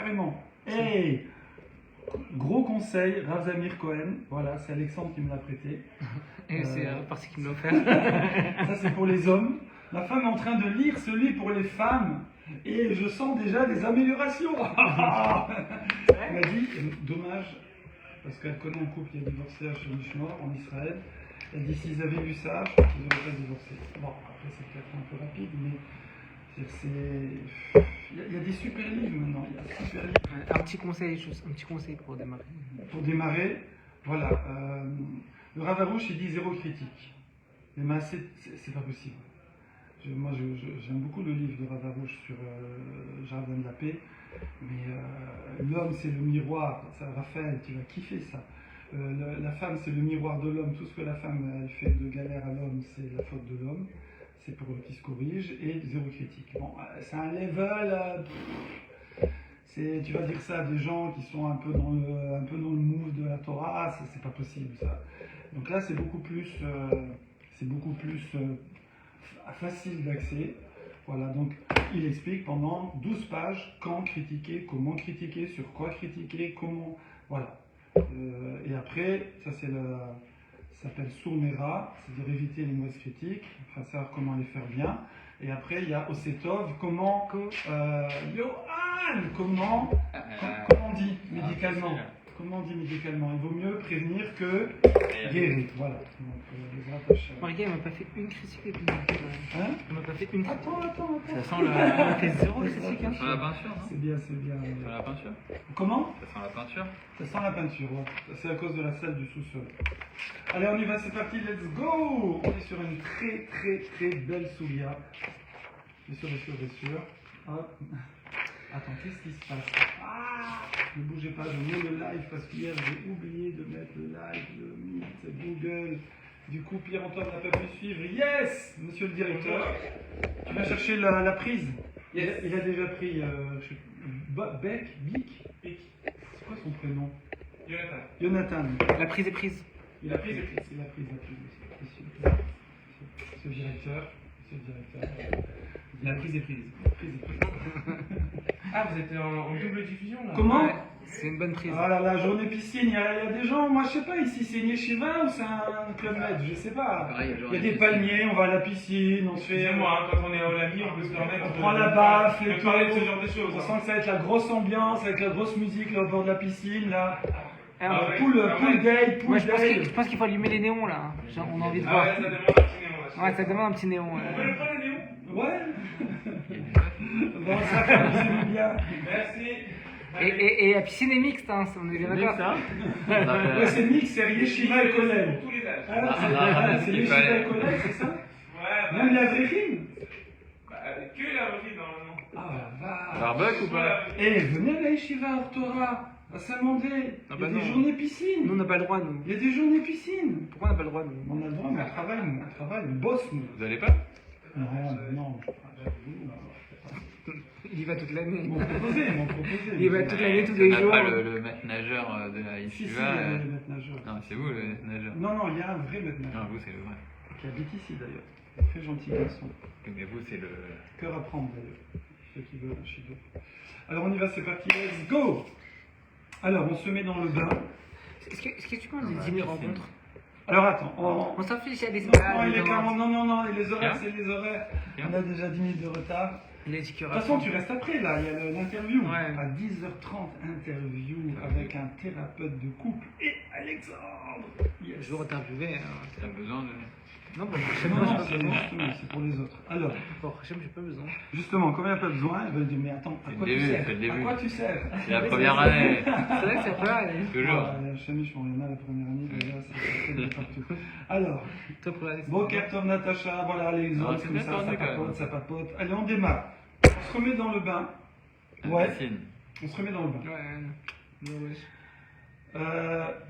carrément. Hey, gros conseil, Rav Zamir Cohen, voilà, c'est Alexandre qui me l'a prêté. Et c'est parce qu'il me l'a offert. Ça c'est pour les hommes. Ma femme est en train de lire celui pour les femmes et je sens déjà des améliorations. Elle m'a dit, dommage, parce qu'elle connaît un couple qui a divorcé à Shemishmor en Israël. Elle dit s'ils avaient vu ça, je pense qu'ils n'auraient pas divorcé. Bon, après c'est peut-être un peu rapide, mais il y a des super livres maintenant. Il y a des super livres. Un petit conseil pour démarrer. Pour démarrer, voilà. Le Rav Arush, il dit zéro critique. Mais c'est pas possible. Moi, j'aime beaucoup le livre de Rav Arush sur le Jardin de la Paix. Mais l'homme, c'est le miroir. Ça, Raphaël, tu vas kiffer ça. La femme, c'est le miroir de l'homme. Tout ce que la femme elle fait de galère à l'homme, c'est la faute de l'homme. C'est pour qu'il se corrige. Et zéro critique. Bon, c'est un level. Tu vas dire ça à des gens qui sont un peu dans le mood de la Torah. C'est pas possible, ça. Donc là, c'est beaucoup plus facile d'accès. Voilà, donc il explique pendant 12 pages quand critiquer, comment critiquer, sur quoi critiquer, comment. Voilà. Et après, ça s'appelle Sourmera, c'est-à-dire éviter les mauvaises critiques, enfin savoir comment les faire bien. Et après, il y a Osetov, comment on dit médicalement. Comment on dit médicalement? Il vaut mieux prévenir que guérir. Voilà. Donc, les rattachés. Regarde, il m'a pas fait une critique depuis. Hein? Il m'a pas fait une critique. Attends. Ça sent Il m'a fait zéro critique. Ça sent la peinture, non? C'est bien. Ça sent la peinture? Comment? Ça sent la peinture? Ça sent la peinture, ouais. C'est à cause de la salle du sous-sol. Allez, on y va, c'est parti, let's go! On est sur une très belle soulia. Bien sûr. Hop. Attends, qu'est-ce qui se passe? Ne bougez pas, je mets le live parce qu'hier j'ai oublié de mettre le live, le Meet, Google. Du coup, Pierre-Antoine n'a pas pu suivre. Yes, monsieur le directeur. Tu vas chercher la prise? Yes. Il a déjà pris Bic. C'est quoi son prénom? Jonathan. La prise est prise. Il a pris ses prises. Il a pris Monsieur le directeur. La prise est prise. Ah, vous êtes en double diffusion là? Comment? Ouais, c'est une bonne prise. Ah là là, journée piscine, il y a des gens, moi je sais pas, ici c'est une yeshiva ou c'est un club med, je sais pas. Pareil, Il y a des palmiers, on va à la piscine, on se fait. Excusez-moi, quand on est au Lami, on peut se permettre. On prend la baffe, les de parler de ce genre de choses. On sent que ça va être la grosse ambiance, avec la grosse musique là au bord de la piscine, là. Alors, ouais. Pool date, moi, pool je date. pense qu'il faut allumer les néons là. Genre, on a envie de Ah voir. ouais, ça demande un petit néon là. Ouais, ça demande un petit néon. On peut le prendre les néons? Ouais. Bon, ça fait bien. Merci. Et la piscine est mixte, hein, on est bien d'accord. Ouais, c'est mix, c'est yeshiva et kollel. Pour tous les âges. C'est yeshiva et kollel, c'est ça? Ouais, Même la vraie que la revue normalement. Ah la vache. Barbuck ou pas? Eh, venez à la yeshiva Ortora, à Saint-Mandé. Ah Il y bah a des non. journées piscine. Nous, on n'a pas le droit, nous. Il y a des journées piscine. Pourquoi on n'a pas le droit, nous? On a le droit, mais on bosse, nous. Vous allez pas? Non. Il y va toute l'année. Ils m'ont proposé. Il va toute l'année, tous On les n'a jours. pas le maître nageur de la Si, yeshiva. il y a le maître nageur. Non, c'est vous le maître nageur. Non, il y a un vrai maître Non, nageur. vous c'est le vrai. Qui habite ici, d'ailleurs. Très gentil garçon. Mais vous c'est le. Cœur à prendre, d'ailleurs. Ceux qui veulent un chido. Alors, on y va, c'est parti. Let's go! Alors, on se met dans le bain. Est-ce que tu penses des 10 000 rencontres? Alors, attends. On s'en fiche, il y a des Non, stades. il est clairement. Non, les horaires, Bien. c'est les horaires. Bien. On a déjà 10 minutes de retard. Il a dit qu'il y De aura. toute façon, tu restes après, là. Il y a l'interview. Ouais. À 10h30, interview avec un thérapeute de couple et Alexandre. Yes. Je veux interviewer. T'as besoin de. Non, bon, Non, c'est pour les autres. Alors, Pour Hachem, j'ai pas besoin. justement, comme il n'y a pas besoin, ils veulent dire, mais attends, à C'est quoi le tu début, sers? c'est le début. À quoi tu sers? C'est la première année. C'est vrai que ça peut aller. Toujours. Chamiche, on en a la première année, déjà, c'est de partout. Alors, Toi, pour la bon, Tom, Natacha, voilà, les Ah, autres, c'est comme bien ça, tendu, ça quand même. papote, ça papote. Allez, on démarre. On se remet dans le bain. Ouais, Piscine. on se remet dans le bain. Ouais.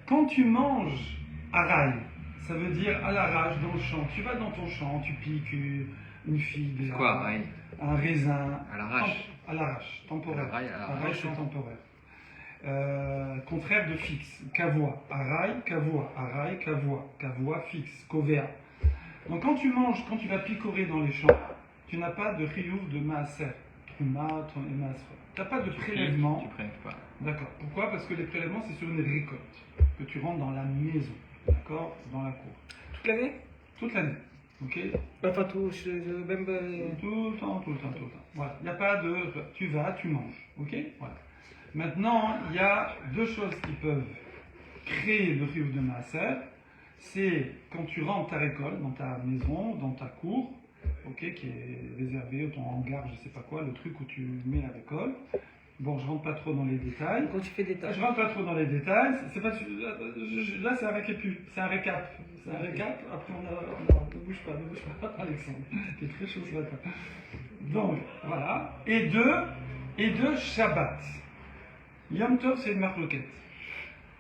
Quand tu manges à rail, ça veut dire à l'arrache dans le champ. Tu vas dans ton champ, tu piques une figue, C'est quoi, rail? un raisin. À l'arrache. À l'arrache, temporaire. À rail, à l'arrache. Arrache, c'est temporaire. Contraire de fixe. Kavoa. Arail, kavoa. Arail, kavoa. Kavoa, fixe. Kovea. Donc quand tu manges, quand tu vas picorer dans les champs, tu n'as pas de riouf de maaser. Trouma et maaser. t'as pas de Tu prélèvement. prélèves pas. D'accord. Pourquoi? Parce que les prélèvements, c'est sur une récolte que tu rentres dans la maison, d'accord, dans la cour, Toute l'année? toute l'année. Ok. Enfin, tout, même. Tout le temps, tout le temps, tout le temps. Voilà. Il n'y a pas de. Tu vas, tu manges. Ok. Voilà. Maintenant, il y a deux choses qui peuvent créer le rive de maaser. C'est quand tu rentres ta récolte dans ta maison, dans ta cour, ok, qui est réservée, ton hangar, je sais pas quoi, le truc où tu mets la récolte. Bon, je rentre pas trop dans les détails. Quand tu fais des tâches. Je rentre pas trop dans les détails. C'est pas, là, c'est un récap. C'est un récap. C'est un récap. Après, ne bouge pas, Alexandre. T'es très chaud ce matin. Donc, voilà. Et deux, Shabbat. Yom Tov, c'est une marloquette.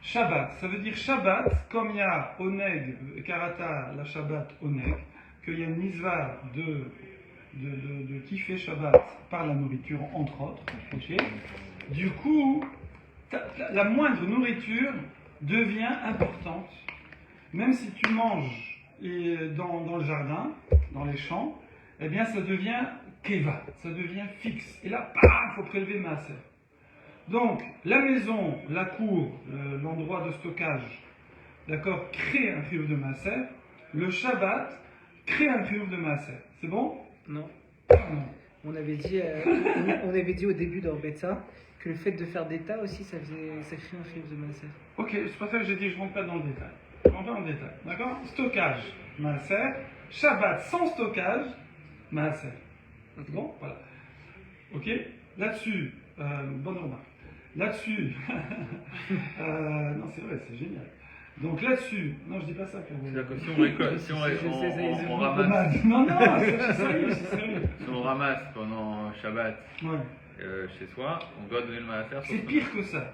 Shabbat, ça veut dire Shabbat, comme il y a Oneg, Karata, la Shabbat, Oneg, qu'il y a une misva de kiffer Shabbat par la nourriture, entre autres. Okay. Du coup, la moindre nourriture devient importante, même si tu manges dans le jardin, dans les champs, eh bien ça devient keva, ça devient fixe. Et là, bam, il faut prélever maaser. Donc, la maison, la cour, l'endroit de stockage, d'accord, crée un triomphe de maaser. Le Shabbat crée un triomphe de maaser. C'est bon? Non. Non. On avait dit au début dans Betsa que le fait de faire des tas aussi, ça crée un triomphe de maaser. Ok, c'est pour ça que j'ai dit je ne rentre pas dans le détail. Je rentre pas dans le détail, d'accord? Stockage, maaser. Shabbat sans stockage, maaser. C'est bon? Voilà. Ok? Là-dessus, bonne remarque. Là-dessus, non c'est vrai, c'est génial. Donc là-dessus, non je dis pas ça. C'est-à-dire que si on récolte, si on ramasse, Non, c'est sérieux, c'est sérieux. si on ramasse pendant Shabbat Ouais. chez soi, on doit donner le maaser. C'est pire que ça.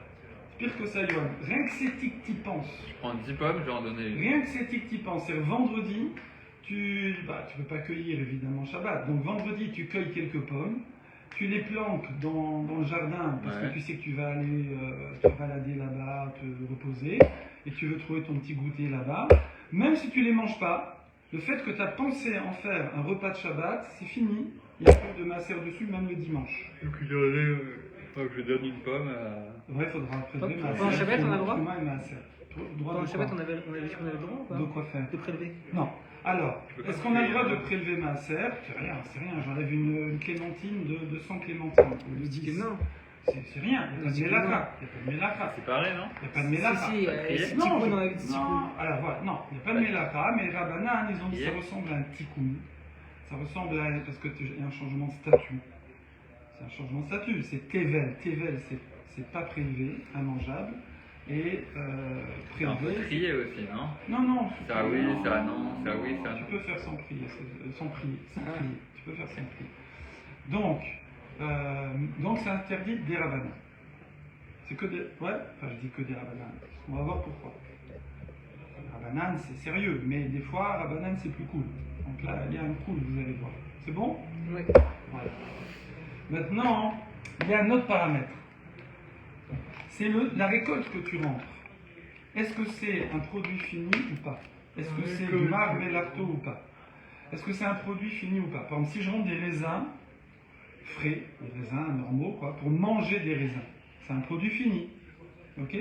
C'est pire que ça, Yoann. Rien que c'est tic t'y penses. Je prends 10 pommes, je vais en donner une. Rien que c'est tic t'y penses. C'est vendredi, tu peux pas cueillir évidemment Shabbat. Donc vendredi, tu cueilles quelques pommes. Tu les planques dans le jardin parce que tu sais que tu vas aller te balader là-bas, te reposer, et tu veux trouver ton petit goûter là-bas. Même si tu les manges pas, le fait que tu as pensé en faire un repas de Shabbat, c'est fini. Il n'y a plus de maaser dessus, même le dimanche. Donc je donne une pomme à... Ouais, il faudra prélever maaser. Pendant Shabbat, on a le droit? Pendant Shabbat, on avait dit qu'on avait le droit ou pas? De quoi faire? De prélever. Non. Alors, est-ce qu'on a le droit de prélever maaser? C'est rien, j'enlève une clémentine de 100 clémentines. Je dis que non. C'est rien, il n'y a pas de mélaka. C'est pareil, non? Il n'y a pas de mélaka. Si, Non, Tikkun, on avait dit non, Tikkun. alors voilà, non, il n'y a pas de mélaka, mais Rabbanan, ils ont dit que ça ressemble à un tikkun. Ça ressemble à, parce que il y a un changement de statut. C'est un changement de statut, c'est tevel. Tevel, c'est pas prélevé, immangeable. Et C'est un peu prélevé. trié aussi, non? Non. Ça oui, ça non, ça oui, ça Tu non. peux faire sans prier, sans prier. Tu peux faire sans prier. Donc c'est interdit des Rabbanan. C'est que des... Ouais, enfin je dis que des Rabbanan. On va voir pourquoi. Rabbanan c'est sérieux, mais des fois Rabbanan c'est plus cool. Donc là il y a un cool, vous allez voir. C'est bon? Oui. Voilà. Maintenant, il y a un autre paramètre. C'est la récolte que tu rentres. Est-ce que c'est un produit fini ou pas? Est-ce que c'est du marbre et l'arteau ou pas? Est-ce que c'est un produit fini ou pas? Par exemple, si je rentre des raisins frais, des raisins normaux, quoi, pour manger des raisins, c'est un produit fini. Ok?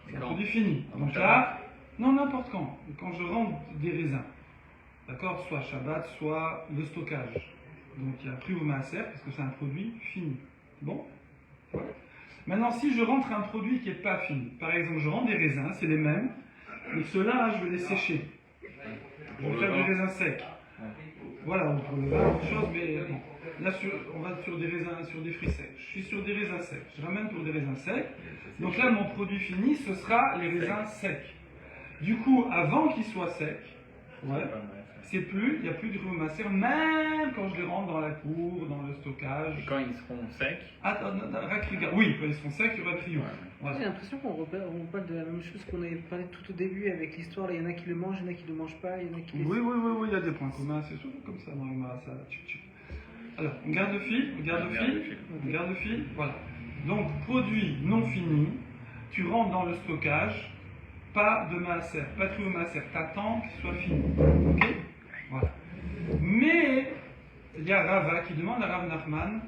C'est un produit fini. Donc là, non, n'importe quand. Quand je rentre des raisins, d'accord? Soit Shabbat, soit le stockage. Donc il y a prix au maaser parce que c'est un produit fini. Bon? Voilà. Maintenant, si je rentre un produit qui n'est pas fini, par exemple, je rentre des raisins, c'est les mêmes, mais ceux-là, je vais les sécher. Je vais faire du raisin sec. Voilà, pour le vin, autre chose, mais bon. Là, on va sur des raisins, sur des fruits secs. Je suis sur des raisins secs. Je ramène pour des raisins secs. Donc là, mon produit fini, ce sera les raisins secs. Du coup, avant qu'ils soient secs, il n'y a plus de maaser, même quand je les rentre dans la cour, dans le stockage. Et quand ils seront secs? Oui, quand ils seront secs, il y aura le trio. J'ai l'impression qu'on parle de la même chose qu'on avait parlé tout au début avec l'histoire. Là, il y en a qui le mangent, il y en a qui ne le mangent pas, il y en a qui... Oui, il y a des points communs, c'est souvent comme ça dans les maaser. Alors, on garde le fil, voilà. Donc, produit non fini, tu rentres dans le stockage, pas de maaser, pas de trio maaser, t'attends qu'il soit fini. Ok? Voilà. Mais, il y a Rava qui demande à Rav Nachman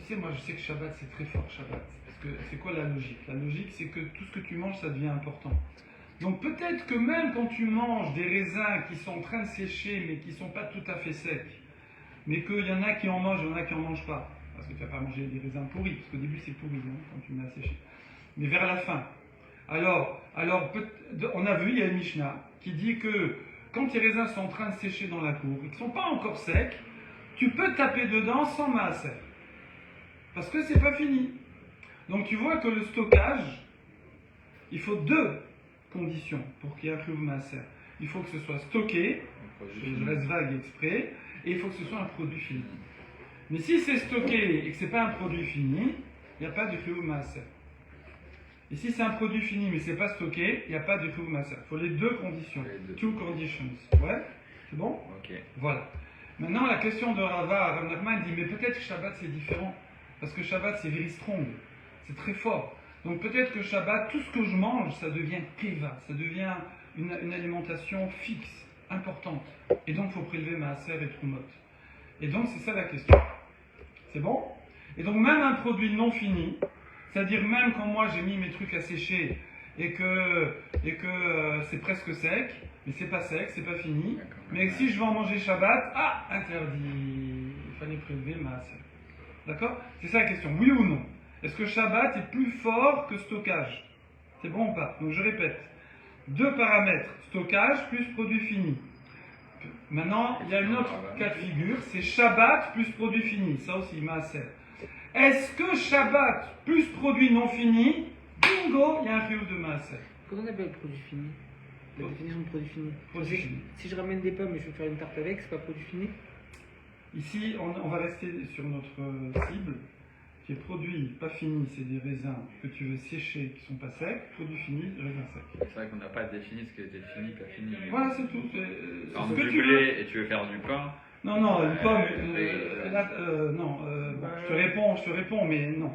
sais, moi je sais que Shabbat c'est très fort, Shabbat. Parce que c'est quoi la logique? La logique c'est que tout ce que tu manges ça devient important. Donc peut-être que même quand tu manges des raisins qui sont en train de sécher mais qui ne sont pas tout à fait secs, mais qu'il y en a qui en mangent, il y en a qui n'en mangent pas, parce que tu ne vas pas manger des raisins pourris, parce qu'au début c'est pourri quand tu mets à sécher. Mais vers la fin. Alors on a vu, il y a une Mishnah qui dit que quand tes raisins sont en train de sécher dans la cour et qu'ils ne sont pas encore secs, tu peux taper dedans sans maaser. Parce que c'est pas fini. Donc tu vois que le stockage, il faut deux conditions pour qu'il y ait un chiyuv maaser. Il faut que ce soit stocké, je reste vague exprès, et il faut que ce soit un produit fini. Mais si c'est stocké et que ce n'est pas un produit fini, il n'y a pas de chiyuv maaser. Et si c'est un produit fini mais c'est pas stocké, il n'y a pas de chiyuv maaser. Il faut les deux conditions. Two conditions. Ouais? C'est bon? Ok. Voilà. Maintenant, la question de Rav Nachman dit, mais peut-être que Shabbat c'est différent. Parce que Shabbat c'est very strong. C'est très fort. Donc peut-être que Shabbat, tout ce que je mange, ça devient keva. Ça devient une alimentation fixe, importante. Et donc il faut prélever maaser et trumot. Et donc c'est ça la question. C'est bon? Et donc même un produit non fini, c'est-à-dire même quand moi j'ai mis mes trucs à sécher et que c'est presque sec, mais c'est pas sec, c'est pas fini. Mais si je veux en manger Shabbat, interdit. Il fallait prélever maaser. D'accord? C'est ça la question. Oui ou non? Est-ce que Shabbat est plus fort que stockage? C'est bon ou pas? Donc je répète. Deux paramètres. Stockage plus produit fini. Maintenant, il y a une autre cas de figure. C'est Shabbat plus produit fini. Ça aussi, maaser. Est-ce que Shabbat plus produit non fini, bingo, il y a un chiyuv de maaser? Comment on appelle produit fini? La définition de produit fini. Produit fini. Si je ramène des pommes et je veux faire une tarte avec, c'est pas produit fini? Ici, on va rester sur notre cible, qui est produit pas fini, c'est des raisins que tu veux sécher qui sont pas secs, produit fini, raisin sec. C'est vrai qu'on n'a pas défini ce qui était fini, pas fini. Voilà, c'est tout. Par C'est ce exemple, que du tu veux. blé et tu veux faire du pain. Non, une pomme. non. Je te réponds, mais non.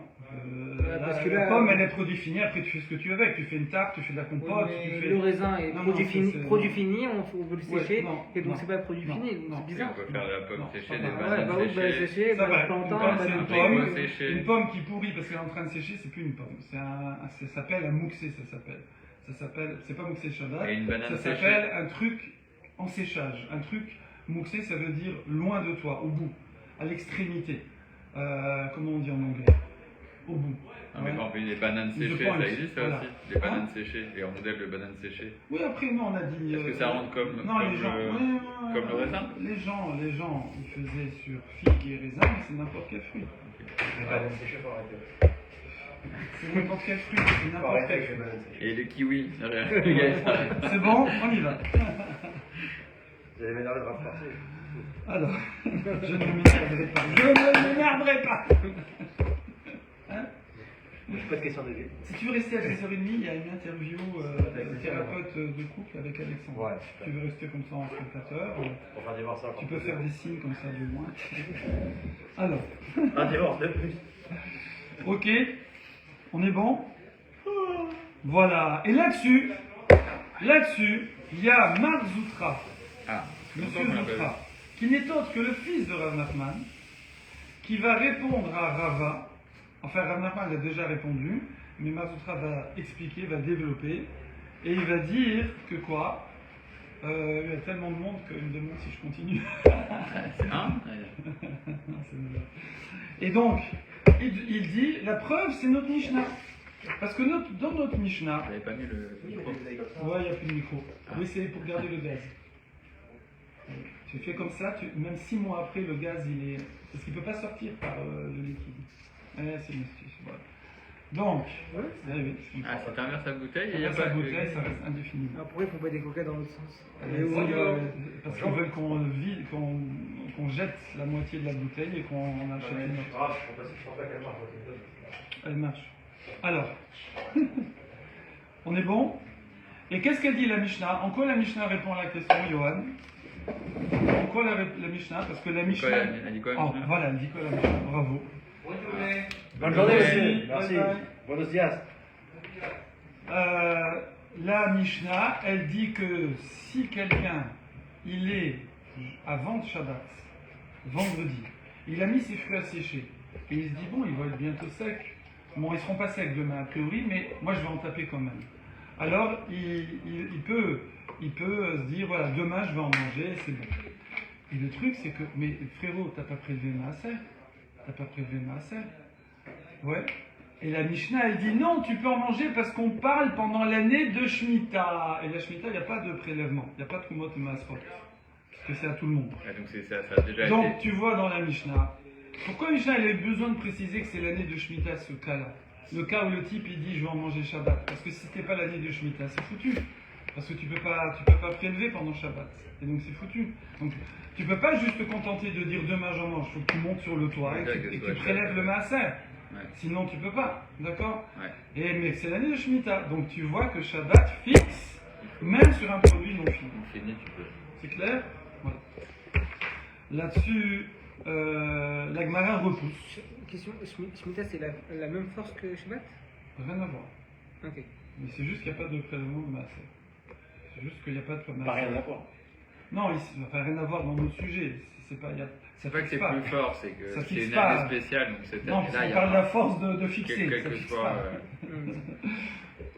Parce que la là, pomme, elle est produit fini, après tu fais ce que tu veux avec. Tu fais une tarte, tu fais de la compote, oui, tu fais... le raisin est Non, produit non, fini, c'est- produit fini, on veut le sécher, non, et donc non, c'est pas produit non, fini, donc non. c'est On bizarre. peut faire de la pomme Non, séchée, ça des va. bananes Ouais, bah séchées. sécher, Ça va, plantain, une pomme, c'est une banane pomme. séchée. Une pomme qui pourrit parce qu'elle est en train de sécher, c'est plus une pomme. Ça s'appelle un mouxé, ça s'appelle, c'est pas mouxé Shabbat, Et une banane ça s'appelle un truc en séchage. Un truc, mouxé, ça veut dire loin de toi, au bout, à l'extrémité. Comment on dit en anglais? Au bout. Non, mais Ouais. quand on fait des bananes Je séchées, pense, ça existe ça voilà. aussi. Des bananes Hein? séchées, les rondelles de bananes séchées. Oui, après, non, on a dit... Est-ce que ça rentre comme les gens, comme le raisin? Les gens, ils faisaient sur figues et raisins, mais c'est n'importe quel fruit. Les bananes séchées, faut arrêter. C'est n'importe quel fruit, c'est Faut n'importe arrêter quel avec les fruit. bananes séchées. Et le kiwi. Regarde. C'est bon, on y va. Vous allez m'énerver de rapporter. Alors, je ne m'énerverai pas. Je ne m'énerverai pas. Hein? Pas de question de vie. Si tu veux rester à 16h30, il y a une interview thérapeute de couple avec Alexandre. Ouais, Si super. tu veux rester comme ça en spectateur, Pour faire divorcer encore tu peux plus. faire des signes comme ça de loin. Alors, Un divorce de plus. ok, on est bon? Voilà. Et là-dessus, il y a Mark Zoutra, Ah, Monsieur comment on l'appelle? Zoutra, qui n'est autre que le fils de Rav Nachman, qui va répondre à Rava. Enfin, Rav Nachman a déjà répondu, mais Mark Zoutra va expliquer, va développer, et il va dire que quoi? Il y a tellement de monde qu'il me demande si je continue. C'est un? Non, c'est bizarre. Et donc, il dit, la preuve, c'est notre Mishnah. Parce que dans notre Mishnah, Vous n'avez pas mis le micro? ouais, il n'y a plus de micro. Oui, c'est pour garder le gaz. Tu fais comme ça, même 6 mois après, le gaz, il est... Parce qu'il ne peut pas sortir par le liquide. C'est une astuce, voilà. Donc, oui, je comprends. Ah, si t'inverses la bouteille, il Il n'y y a a pas sa de bouteille, ça reste indéfiniment. Pourquoi ils font pas des coca dans l'autre sens? Parce qu'ils veulent qu'on jette la moitié de la bouteille et qu'on en achète une autre. Ah, je pense pas qu'elle marche. Elle marche. Alors, on est bon? Et qu'est-ce qu'elle dit la Mishnah? En quoi la Mishnah répond à la question, Johan? En quoi la Mishnah? Parce que la Mishnah... Elle dit quoi, Oh, Mishnah? voilà, elle dit quoi la Mishnah? Bravo. Bonne journée. Bonne journée, Merci. monsieur. Merci. Bye bye. Buenos dias. La Mishnah, elle dit que si quelqu'un, il est avant Shabbat, vendredi, il a mis ses fruits à sécher, Et il se dit, bon, ils vont être bientôt secs. Bon, ils seront pas secs demain, a priori, mais moi, je vais en taper quand même. Alors, il peut se dire, voilà, demain, je vais en manger, c'est bon. Et le truc, c'est que, mais frérot, t'as pas prélevé maaser? T'as pas prélevé maaser? Ouais. Et la Mishnah, elle dit, non, tu peux en manger parce qu'on parle pendant l'année de Shemitah. Et la Shemitah, il n'y a pas de prélèvement, il n'y a pas de Trumot et Maasrot. Parce que c'est à tout le monde. Ouais, donc ça a déjà Donc, été. tu vois dans la Mishnah, pourquoi Mishnah elle a eu besoin de préciser que c'est l'année de Shemitah, ce cas-là? Le cas où le type il dit je vais en manger Shabbat. Parce que si c'était pas l'année de Shemitah, c'est foutu. Parce que tu peux pas prélever pendant Shabbat. Et donc c'est foutu. Donc tu peux pas juste te contenter de dire demain j'en mange. Il faut que tu montes sur le toit et que tu prélèves le maaser. Ouais. Sinon tu peux pas. D'accord? Ouais. Mais c'est l'année de Shemitah. Donc tu vois que Shabbat fixe, même sur un produit non fini. On finit, tu peux. C'est clair? Voilà. Là-dessus, la Gemara repousse. Question, Shemitah, c'est la même force que Shabbat? Rien à voir. Ok. Mais c'est juste qu'il n'y a pas de prélèvement de maaser. C'est juste qu'il n'y a pas de maaser. Pas rien à voir. Non, enfin, rien à voir dans notre sujet. C'est pas, ça C'est pas que fixe c'est plus fort, c'est Ça que c'est fixe une pas. année spéciale, donc cette Non, parce année-là, qu'on il y a parle de la pas. force de fixer. Quel ça que fixe soit. pas.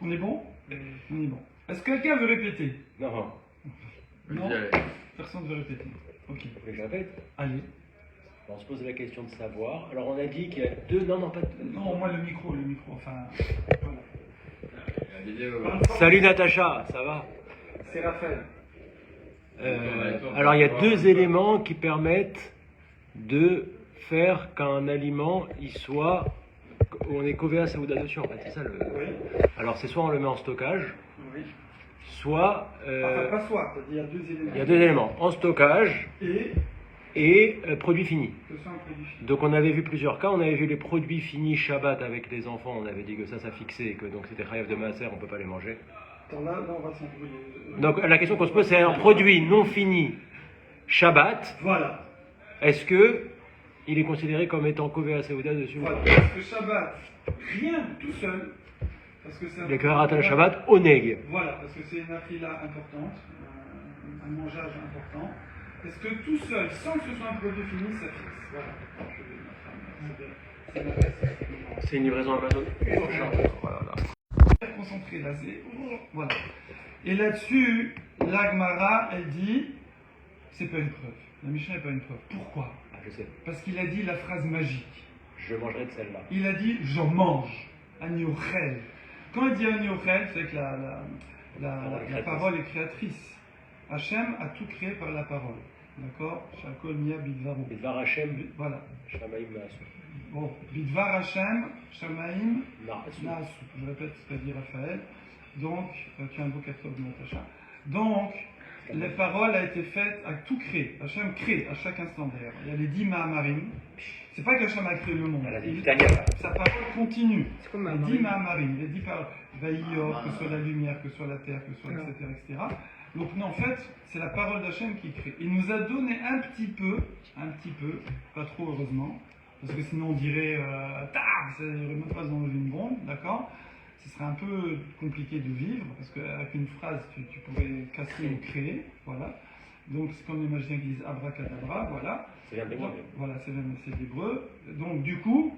On est bon? On est bon. Est-ce que quelqu'un veut répéter? Non. Non. Allez. Personne ne veut répéter. Ok. Vous voulez que je répète? Allez. On se pose la question de savoir. Alors on a dit qu'il y a deux. Non, pas deux. Non, moi le micro. Enfin. Voilà. La vidéo. Salut Natacha, ça va? C'est Raphaël. Alors il y a deux éléments qui permettent de faire qu'un aliment il soit. On est Kovea Saouda dessus en fait, c'est ça le. Oui. Alors c'est soit on le met en stockage, Oui. soit. Enfin, pas soit. Il y a deux éléments. Il y a deux éléments, en stockage et produit fini. Que ça, un produit fini. Donc on avait vu plusieurs cas, on avait vu les produits finis Shabbat avec les enfants, on avait dit que ça fixait et que donc c'était Chayav de Maaser, on ne peut pas les manger. Attends, là, on va s'embrouiller. Donc la question qu'on se pose c'est un produit non fini Shabbat, Voilà. est-ce que il est considéré comme étant Kovea Saouda dessus? Voilà. Parce que Shabbat, rien tout seul. Parce que c'est Les Kverat al Shabbat, Oneg. Voilà, parce que c'est une afila importante, un mangeage important. Est-ce que tout seul, sans que ce soit un produit fini, ça fixe? Voilà. C'est la base. C'est une livraison Amazon. Très concentré là, voilà. Et là-dessus, l'Agmara, elle dit, c'est pas une preuve. La Mishnah n'est pas une preuve. Pourquoi? Ah, je sais, Parce qu'il a dit la phrase magique. je mangerai de celle-là. Il a dit j'en mange. Agnochel. Quand il dit agnochel, c'est que la parole est créatrice. Hachem a tout créé par la parole. D'accord? Shakol Mia Bidvaru. Bidvar Hashem, Voilà. Shamaim Naasu. Bon, Bidvar Hachem, Shamaim, Naasu. Naasu. Je répète ce qu'a dit Raphaël. Donc, tu as un beau 80 Natacha. Donc, les paroles a été faites, a tout créé. Hachem crée à chaque instant d'ailleurs. Il y a les 10 Mahamarim. C'est pas qu'Hachem a créé le monde. Sa parole continue. C'est comme Les 10 Mahamarim, les 10 paroles. Vaïyor, que ce soit la lumière, que ce soit la terre, que ce soit etc. etc. Donc, non, en fait, c'est la parole d'Hachem qui crée. Il nous a donné un petit peu, pas trop heureusement, parce que sinon on dirait, ça irait même pas dans une bombe, d'accord? Ce serait un peu compliqué de vivre, parce qu'avec une phrase, tu pourrais casser ou créer, voilà. Donc, c'est comme les magiciens qui disent abracadabra, voilà. C'est bien Donc, voilà, c'est l'hébreu. Donc, du coup,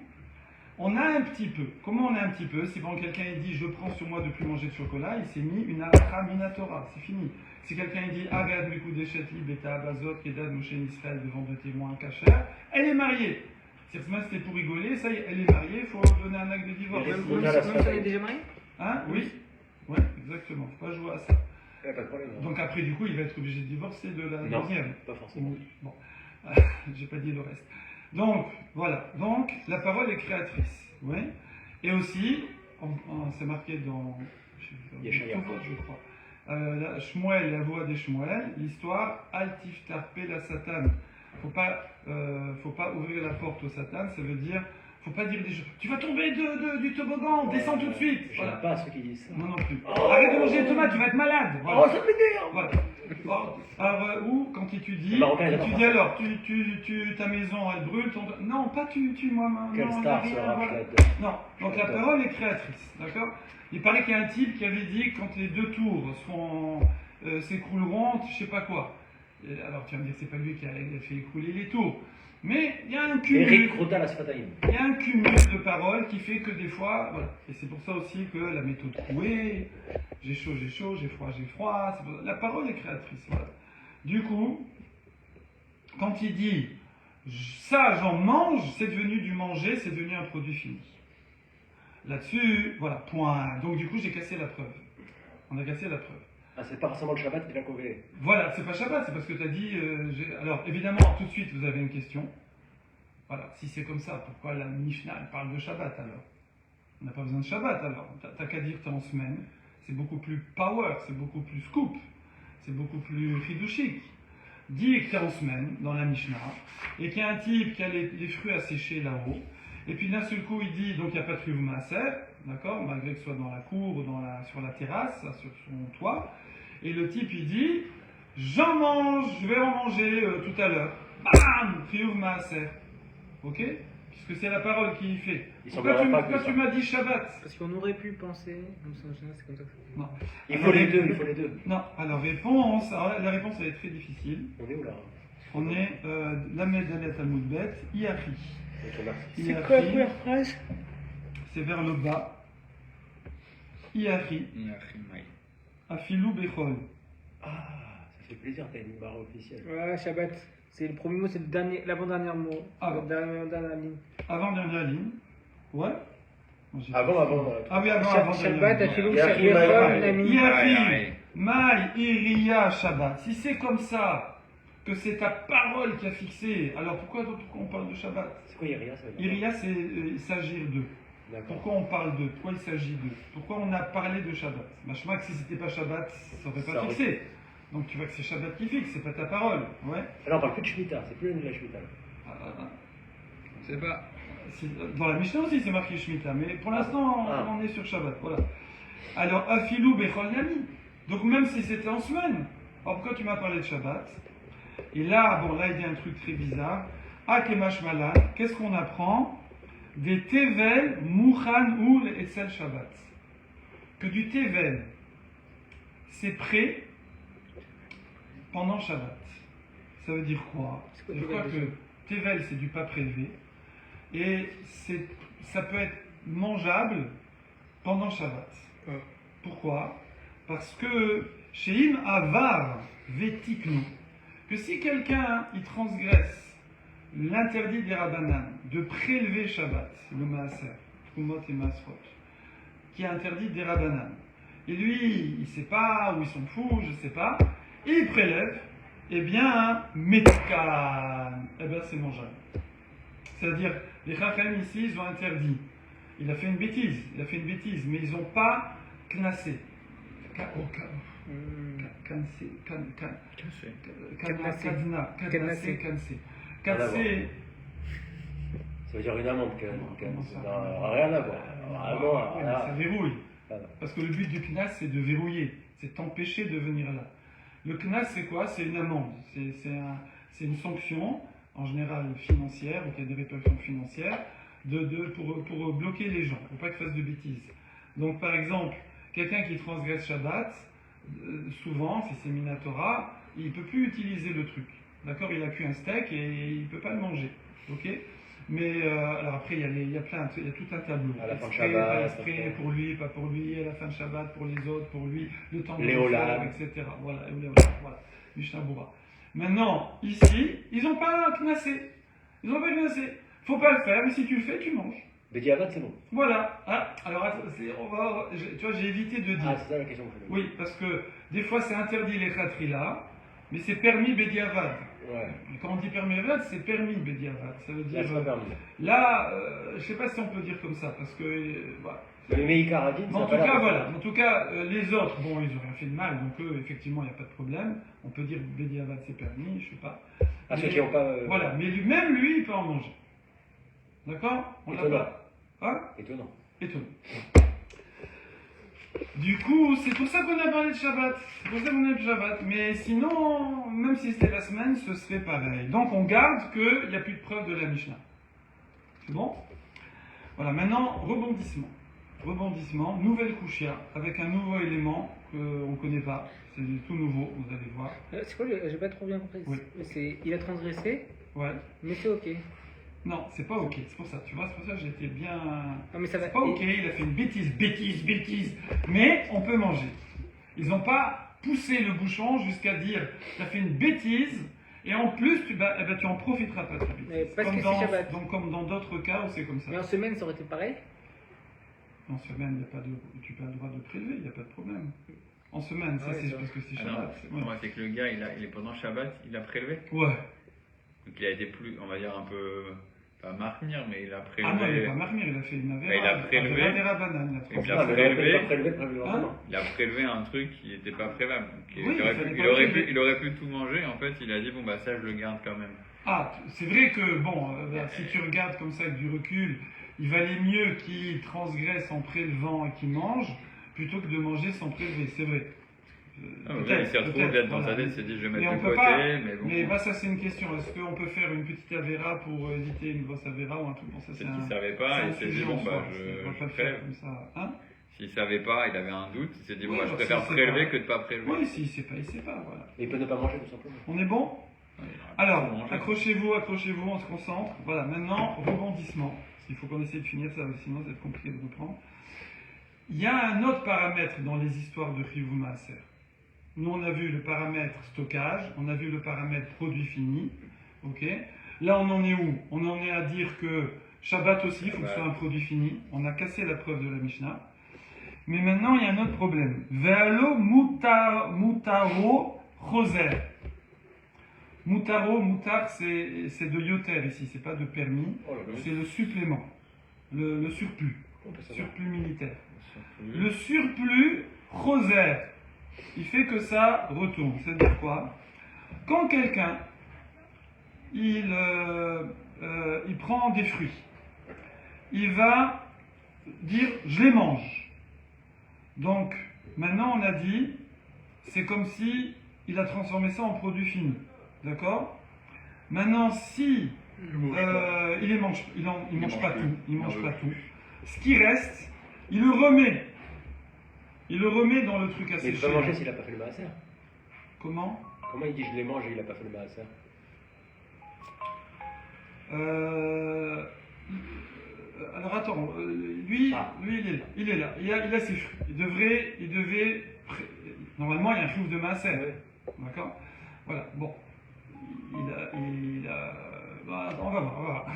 on a un petit peu. Comment on a un petit peu? Si quand quelqu'un il dit je prends sur moi de plus manger de chocolat, il s'est mis une aracha minatora, c'est fini. Si quelqu'un il dit agad mikou deshetli beta abazot kedad moshe Israël devant deux témoins cachers, elle est mariée. C'est-à-dire que c'était pour rigoler, ça y est, elle est mariée, il faut donner un acte de divorce. Elle est- Même si elle est déjà mariée? Hein? Oui. Ouais, exactement. Faut pas jouer à ça. Pas de problème. Donc après, du coup, il va être obligé de divorcer de la Non. deuxième. Pas forcément. Bon, j'ai pas dit le reste. Donc, voilà. Donc, la parole est créatrice. Ouais. Et aussi, c'est marqué dans Yeshaya. je crois. Shmuel, la voix des Shmuel, l'histoire Altif Tarpe la Satan. Faut pas ouvrir la porte au Satan, ça veut dire, faut pas dire des choses. Tu vas tomber du toboggan, descends tout de suite. J'aime Voilà. pas ceux qui disent ça. Non, non plus. Arrête de manger les tomates, tu vas être malade. Voilà. Oh, ça m'énerve. Voilà. Alors, ou quand tu étudies, Le Marocain, il adore tu faire dis ça. alors, ta maison elle brûle, non, pas tu, moi, Quelle non, star rien, sera voilà. là-dedans? Non, donc la parole est créatrice, d'accord? Il paraît qu'il y a un type qui avait dit que quand les deux tours s'écrouleront, je sais pas quoi. Alors tu vas me dire, c'est pas lui qui a fait écrouler les tours. Mais il y a un Eric cumul. Rota la Sfataïm. Il y a un cumul de paroles qui fait que des fois, voilà. Et c'est pour ça aussi que la méthode Coué, j'ai chaud, j'ai froid, c'est pour ça. La parole est créatrice, voilà. Du coup, quand il dit ça j'en mange, c'est devenu du manger, c'est devenu un produit fini. Là-dessus, voilà, point. Donc du coup, j'ai cassé la preuve. On a cassé la preuve. Ah, c'est pas forcément le Shabbat qui l'a convélé. Voilà, c'est pas Shabbat, c'est parce que tu as dit. Alors, évidemment, tout de suite, vous avez une question. Voilà, si c'est comme ça, pourquoi la Mishnah elle parle de Shabbat alors? On n'a pas besoin de Shabbat alors. T'as qu'à dire que tu es en semaine. C'est beaucoup plus power, c'est beaucoup plus scoop, c'est beaucoup plus chidouchique. Dis que tu es en semaine dans la Mishnah et qu'il y a un type qui a les fruits à sécher là-haut. Et puis d'un seul coup, il dit donc il n'y a pas de Riv Maaser, d'accord, malgré que ce soit dans la cour ou sur la terrasse, sur son toit. Et le type il dit j'en mange, je vais en manger tout à l'heure. Bam, Riv Maaser. Ok? Puisque c'est la parole qui y fait. Pourquoi tu m'as dit Shabbat? Parce qu'on aurait pu penser, comme ça en général c'est comme ça que ça fait. Non. Il faut les deux. Non, alors réponse, la réponse elle est très difficile. On est où là? On est Lamed Alet Amoudbet, Iachi. C'est quoi la première phrase? C'est vers le bas. Iachi, Afilou Bechol. Ah, ça fait plaisir, t'as une barre officielle. Ouais, Shabbat. C'est le premier mot, c'est l'avant-dernier mot. Ah bon. Dernière ligne. Avant-dernière ligne. Ouais. Avant. Ah oui, avant. Shabbat, Afilou, Iachi, Shabbat, Maï. Nami. Iachi, Maï, Iria, Shabbat. Si c'est comme ça, que c'est ta parole qui a fixé, alors pourquoi on parle de Shabbat? C'est quoi Iria, ça veut dire? Iria, c'est s'agir d'eux. D'accord. Pourquoi on parle d'eux? Pourquoi il s'agit d'eux? Pourquoi on a parlé de Shabbat? Machma que si c'était pas Shabbat, ça aurait pas fixé. Donc tu vois que c'est Shabbat qui fixe, c'est pas ta parole. Ouais. Alors on parle plus de Shemitah, c'est plus l'année de la Shemitah. Je sais pas. Dans la Mishnah aussi c'est marqué Shemitah, mais pour l'instant on est sur Shabbat. Voilà. Alors Afilou Bechol Nami. Donc même si c'était en semaine, alors pourquoi tu m'as parlé de Shabbat? Et là, il dit un truc très bizarre. Akemash Malan, qu'est-ce qu'on apprend? Des Tevel Mouchan Oul et Etzel Shabbat. Que du Tevel, c'est prêt pendant Shabbat. Ça veut dire quoi? C'est quoi Je Tevel crois déjà? que Tevel c'est du pas prélevé et ça peut être mangeable pendant Shabbat. Pourquoi? Parce que chez Im Avar Vetiknu, que si quelqu'un il transgresse l'interdit des Rabbanan de prélever Shabbat, le Maaser, Trumot et Masrot, qui est interdit des Rabbanan, et lui il ne sait pas, ou il s'en fout, je ne sais pas, et il prélève, eh bien, Metkan, eh bien c'est mangeable. C'est-à-dire, les Chachamim ici, ils ont interdit. Il a fait une bêtise, mais ils n'ont pas knassé. Cassé. Ça veut dire une amende, Comment ça? rien à voir. Ça verrouille. Voilà. Parce que le but du knas, c'est de verrouiller, c'est t'empêcher de venir là. Le knas, c'est quoi? C'est une amende. C'est une sanction, en général financière, ou qui a des répercussions financières, pour bloquer les gens, pour pas qu'ils fassent de bêtises. Donc, par exemple, quelqu'un qui transgresse Shabbat, souvent, si c'est Minatora, il ne peut plus utiliser le truc. D'accord? Il a cuit un steak et il ne peut pas le manger. Ok? Mais alors après, il y a tout un tableau. À la fin de Exprès, Shabbat, pas exprès, pour lui, pas pour lui, à la fin de Shabbat, pour les autres, pour lui, le temps de Les le faire, Olam. etc. Voilà, voilà. Mishnah Bura. Maintenant, ici, ils n'ont pas knassé. Faut pas le faire, mais si tu le fais, tu manges. Bediavad, c'est bon. Voilà. Ah, alors, attends, tu vois, j'ai évité de dire. Ah, c'est ça la question que je voulais. Oui, parce que des fois c'est interdit les khatrila, mais c'est permis Bediavad. Ouais. Quand on dit permis Bediavad, c'est permis Bediavad. Ça veut dire. Là, c'est pas permis. Là, je sais pas si on peut dire comme ça, parce que. Voilà. Mais les Meïkaradines, Mais en tout cas, voilà. En tout cas, les autres, bon, ils n'ont rien fait de mal, donc eux, effectivement, il n'y a pas de problème. On peut dire Bediavad c'est permis, je sais pas. Ah, ceux qui n'ont pas. Voilà, mais même lui, il peut en manger. D'accord? On l'a Étonnant. pas. Hein? Étonnant. Étonnant. Du coup, c'est pour ça qu'on a parlé de Shabbat. C'est pour ça qu'on a parlé de Shabbat. Mais sinon, même si c'était la semaine, ce serait pareil. Donc on garde qu'il n'y a plus de preuve de la Mishnah. C'est bon? Voilà, maintenant, rebondissement. Rebondissement, nouvelle Kushia, avec un nouveau élément qu'on ne connaît pas. C'est tout nouveau, vous allez voir. C'est quoi j'ai pas trop bien compris. Oui. Il a transgressé Ouais. Mais c'est ok. Non, c'est pas ok, c'est pour ça, tu vois, c'est pour ça que j'étais bien... Non, mais ça va. C'est pas ok, il a fait une bêtise, mais on peut manger. Ils n'ont pas poussé le bouchon jusqu'à dire, tu as fait une bêtise, et en plus, tu en profiteras pas de ta bêtise. Mais parce que c'est dans, Shabbat. donc, comme dans d'autres cas où c'est comme ça. Mais en semaine, ça aurait été pareil. En semaine, tu n'as pas le droit de prélever, il n'y a pas de problème. En semaine, ça Ouais, c'est ça. parce que c'est Ah non, Shabbat. c'est ouais, c'est que le gars, il est pendant Shabbat, il a prélevé. Ouais. Donc il a été plus, on va dire un peu, pas marmire, mais il a prélevé. Ah non, il n'a pas marmire, il a fait une avera. Il a prélevé. Avera des rabanan, Et puis il il a a prélevé. Hein Il a prélevé un truc qui n'était pas prélevable. Donc, Oui, il, aurait il fallait pu, pas il, aurait prélever. pu, il aurait pu tout manger. En fait, il a dit bon bah ça je le garde quand même. Ah, c'est vrai que, bon, si tu regardes comme ça avec du recul, il valait mieux qu'il transgresse en prélevant et qu'il mange, plutôt que de manger sans prélever, c'est vrai. Ah, le gars, il s'est retrouvé peut-être, peut-être dans sa voilà. tête, il s'est dit je vais Mais mettre on de peut côté, pas. mais bon. Mais bah, ça, c'est une question. Est-ce qu'on peut faire une petite avera pour éviter une grosse avera ou un truc comme ça? Peut-être qu'il ne savait c'est pas, un il s'est dit sujet bon en soi. bah On va je pas le faire prélève. comme ça. Hein? S'il savait pas, il avait un doute, il s'est dit bon Oui, bah, je bah, préfère s'il sait prélever pas. que de pas prélever. Oui, s'il sait pas, il sait pas, voilà. Mais il peut ne pas manger tout simplement. On est bon? Ouais, il aurait Alors, pu manger. accrochez-vous, on se concentre. Voilà, maintenant, rebondissement. Parce qu'il faut qu'on essaie de finir ça, sinon ça va être compliqué de reprendre. Il y a un autre paramètre dans les histoires de Chiyuv Maaser. Nous, on a vu le paramètre stockage, on a vu le paramètre produit fini. Ok. Là, on en est où? On en est à dire que Shabbat aussi, il faut que ce soit un produit fini. On a cassé la preuve de la Mishnah. Mais maintenant, il y a un autre problème. Ve'alo mutaro choser. Mutar, c'est de yoter ici, c'est pas de permis, Oh là là. c'est le supplément, le surplus, On peut savoir. surplus militaire. Surplus. Le surplus choser, il fait que ça retourne. C'est-à-dire quoi? Quand quelqu'un, il prend des fruits, il va dire je les mange. Donc maintenant on a dit, c'est comme si il a transformé ça en produit fini. D'accord? Maintenant si il ne mange, il mange pas plus. tout, il Il mange en pas veut tout. Ce qui reste, il le remet. Il le remet dans le truc à Mais il sécher. peut pas manger s'il n'a pas fait le maaser. Comment? Comment il dit je les mange et il n'a pas fait le maaser? Alors attends, lui, Ah. il est là, il a ses fruits. Normalement il y a un chiouf de maaser, Ouais. d'accord? Voilà, bon, bah, on va voir.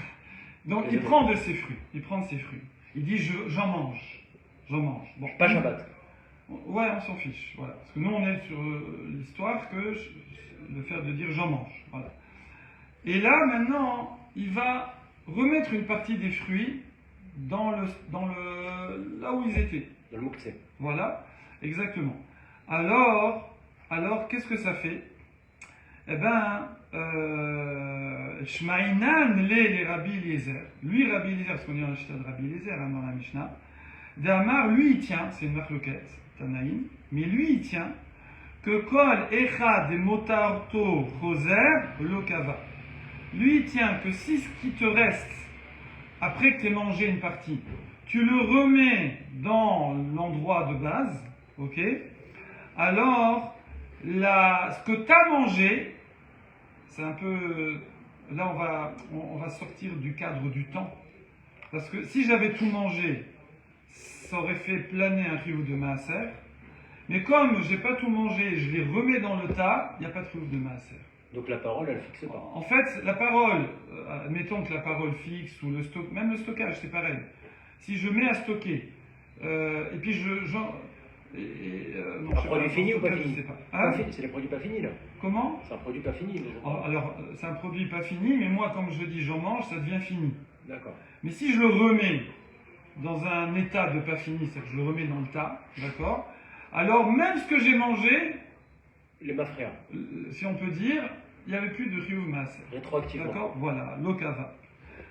Donc il prend de ses fruits, il dit j'en mange. Bon, Pas Shabbat. Ouais, on s'en fiche, voilà. Parce que nous, on est sur l'histoire que le fait de dire j'en mange, voilà. Et là, maintenant, il va remettre une partie des fruits là où ils étaient. Dans le mouktsé. Voilà, exactement. Alors, qu'est-ce que ça fait? Eh ben, Shmaïnan les Rabbi Eliezer. Lui, Rabbi Eliezer, parce qu'on est dans la chita de Rabbi Eliezer, hein, dans la Mishnah. Damar, lui, il tient, c'est une marloquette, Tanaïm, mais lui, il tient que Kol Echad Motarto Choser Lokava. Lui, il tient que si ce qui te reste, après que tu aies mangé une partie, tu le remets dans l'endroit de base, ok? Alors, ce que tu as mangé, c'est un peu... Là, on va sortir du cadre du temps. Parce que si j'avais tout mangé, ça aurait fait planer un chiyuv de maaser. Mais comme j'ai pas tout mangé, je les remets dans le tas, il n'y a pas de chiyuv de maaser. Donc la parole, elle fixe pas. En fait, la parole, admettons que la parole fixe ou même le stockage, c'est pareil. Si je mets à stocker, et puis non, Un je sais produit pas, fini ou pas stockage, fini? je sais pas. Pas Hein? fini, c'est les produits pas finis là. Comment? C'est un produit pas fini. Alors, c'est un produit pas fini, mais moi, comme je dis, j'en mange, ça devient fini. D'accord. Mais si je le remets dans un état de pas fini, c'est-à-dire que je le remets dans le tas, d'accord? Alors, même ce que j'ai mangé, Les mafrères. si on peut dire, il n'y avait plus de chiyuv maaser. Rétroactivement. D'accord? Voilà, l'okava.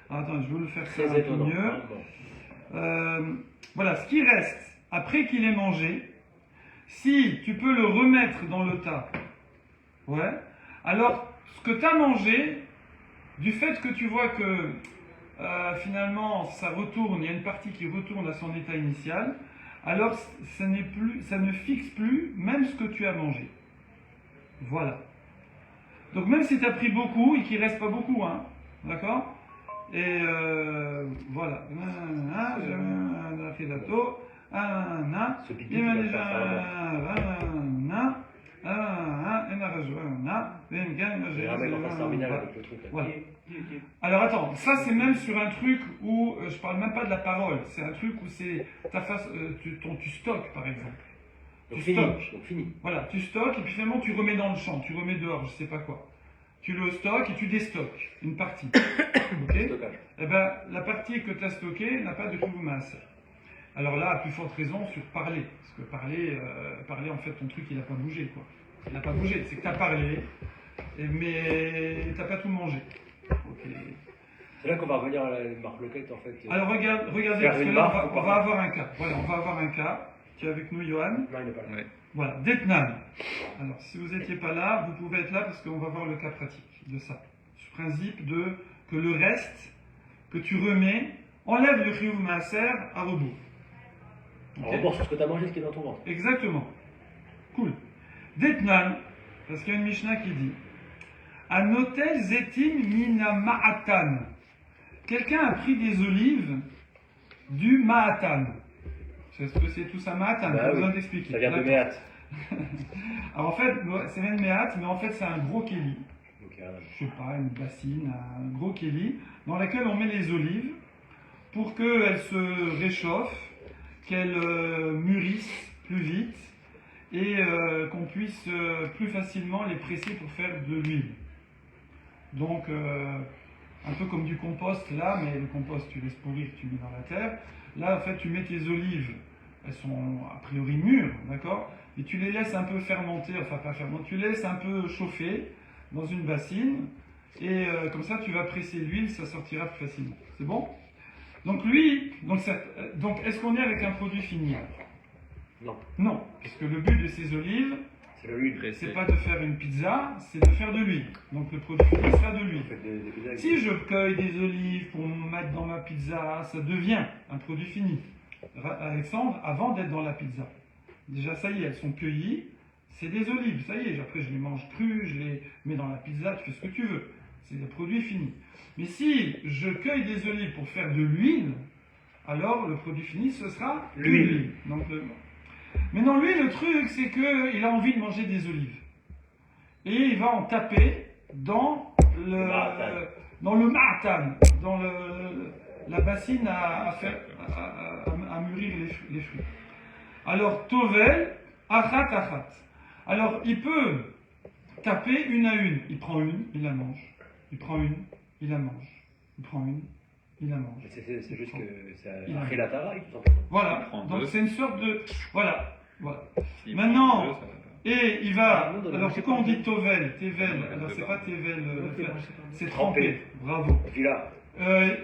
Attends, je vais le faire ça Très un peu étonnant. mieux. Ah, bon. Voilà, ce qui reste, après qu'il ait mangé, si tu peux le remettre dans le tas, ouais, alors ce que tu as mangé, du fait que tu vois que finalement ça retourne, il y a une partie qui retourne à son état initial, alors ça ne fixe plus même ce que tu as mangé. Voilà. Donc même si tu as pris beaucoup et qu'il reste pas beaucoup, hein, d'accord? Et voilà. Ce pipi, tu vas le faire faire J'ai un mec en face terminale avec le truc. Là. Voilà. Alors attends, ça c'est même sur un truc où je parle même pas de la parole, c'est un truc où c'est ta face, tu stockes par exemple. Donc Tu fini. stockes. Donc fini. Voilà, tu stockes et puis finalement tu remets dans le champ, tu remets dehors, je sais pas quoi. Tu le stockes et tu déstockes une partie. Ok? Stockage. Eh ben, la partie que tu as stockée n'a pas de Kiyuv Maaser. Alors là, à plus forte raison sur parler. Parce que parler en fait, ton truc, il n'a pas bougé, quoi. Il n'a pas bougé. C'est que tu as parlé, mais tu n'as pas tout mangé. Ok. C'est là qu'on va revenir à la marque Loquette en fait. Alors regardez, Faire parce que une là, marque, on va avoir un cas. Voilà, on va avoir un cas. Tu es avec nous, Johan. Non, il n'est pas là. Ouais. Voilà, Detnan. Alors, si vous n'étiez pas là, vous pouvez être là parce qu'on va voir le cas pratique de ça. Ce principe de que le reste que tu remets enlève le Kiyuv Maaser à rebours. On Ok. rembourse sur ce que tu as mangé, ce qui est dans ton ventre. Exactement. Cool. Detnan, parce qu'il y a une Mishnah qui dit Anotel zetim mina ma'atan. Quelqu'un a pris des olives du ma'atan. C'est ce que c'est tout ça ma'atan, Bah pas oui. besoin d'expliquer. Ça vient de D'accord. Méat. Alors en fait, c'est même méat, mais en fait c'est un gros kéli. Donc, Je sais pas, une bassine, un gros kéli, dans laquelle on met les olives pour qu'elles se réchauffent, qu'elles mûrissent plus vite et qu'on puisse plus facilement les presser pour faire de l'huile. Donc un peu comme du compost là, mais le compost tu laisses pourrir, tu mets dans la terre. Là en fait tu mets tes olives, elles sont a priori mûres, d'accord? Et tu les laisses un peu fermenter, enfin pas fermenter, tu les laisses un peu chauffer dans une bassine, et comme ça tu vas presser l'huile, ça sortira plus facilement. C'est bon? Donc donc est-ce qu'on est avec un produit fini? non, Non, parce que le but de ces olives, c'est le huile. Pressé. c'est pas de faire une pizza, c'est de faire de l'huile. Donc le produit fini sera de l'huile. Vous faites des pizzas avec Si je cueille des olives pour mettre dans ma pizza, ça devient un produit fini. Alexandre, avant d'être dans la pizza, déjà ça y est, elles sont cueillies, c'est des olives, ça y est, après je les mange crues, je les mets dans la pizza, tu fais ce que tu veux. C'est des produits finis. Mais si je cueille des olives pour faire de l'huile, alors le produit fini, ce sera de L'huile. l'huile. Maintenant, lui, le truc, c'est qu'il a envie de manger des olives. Et il va en taper dans le ma'atan, dans la bassine à mûrir les fruits. Alors, Tovel, achat achat. Alors, il peut taper une à une. Il prend une, il la mange. Il prend une, il la mange. Il prend une, il la mange. Mais c'est juste que c'est Il a- après la taraï, tout simplement. Voilà. Il prend Donc, deux. c'est une sorte de... Voilà. S'il Maintenant, prend deux, ça va pas. Et il va. Ah, non, Alors je sais pourquoi pas. on dit Tovel? Tevel. Ouais, Alors de c'est bas. pas Tevel. C'est Trempé. trempé. Bravo. Et puis là,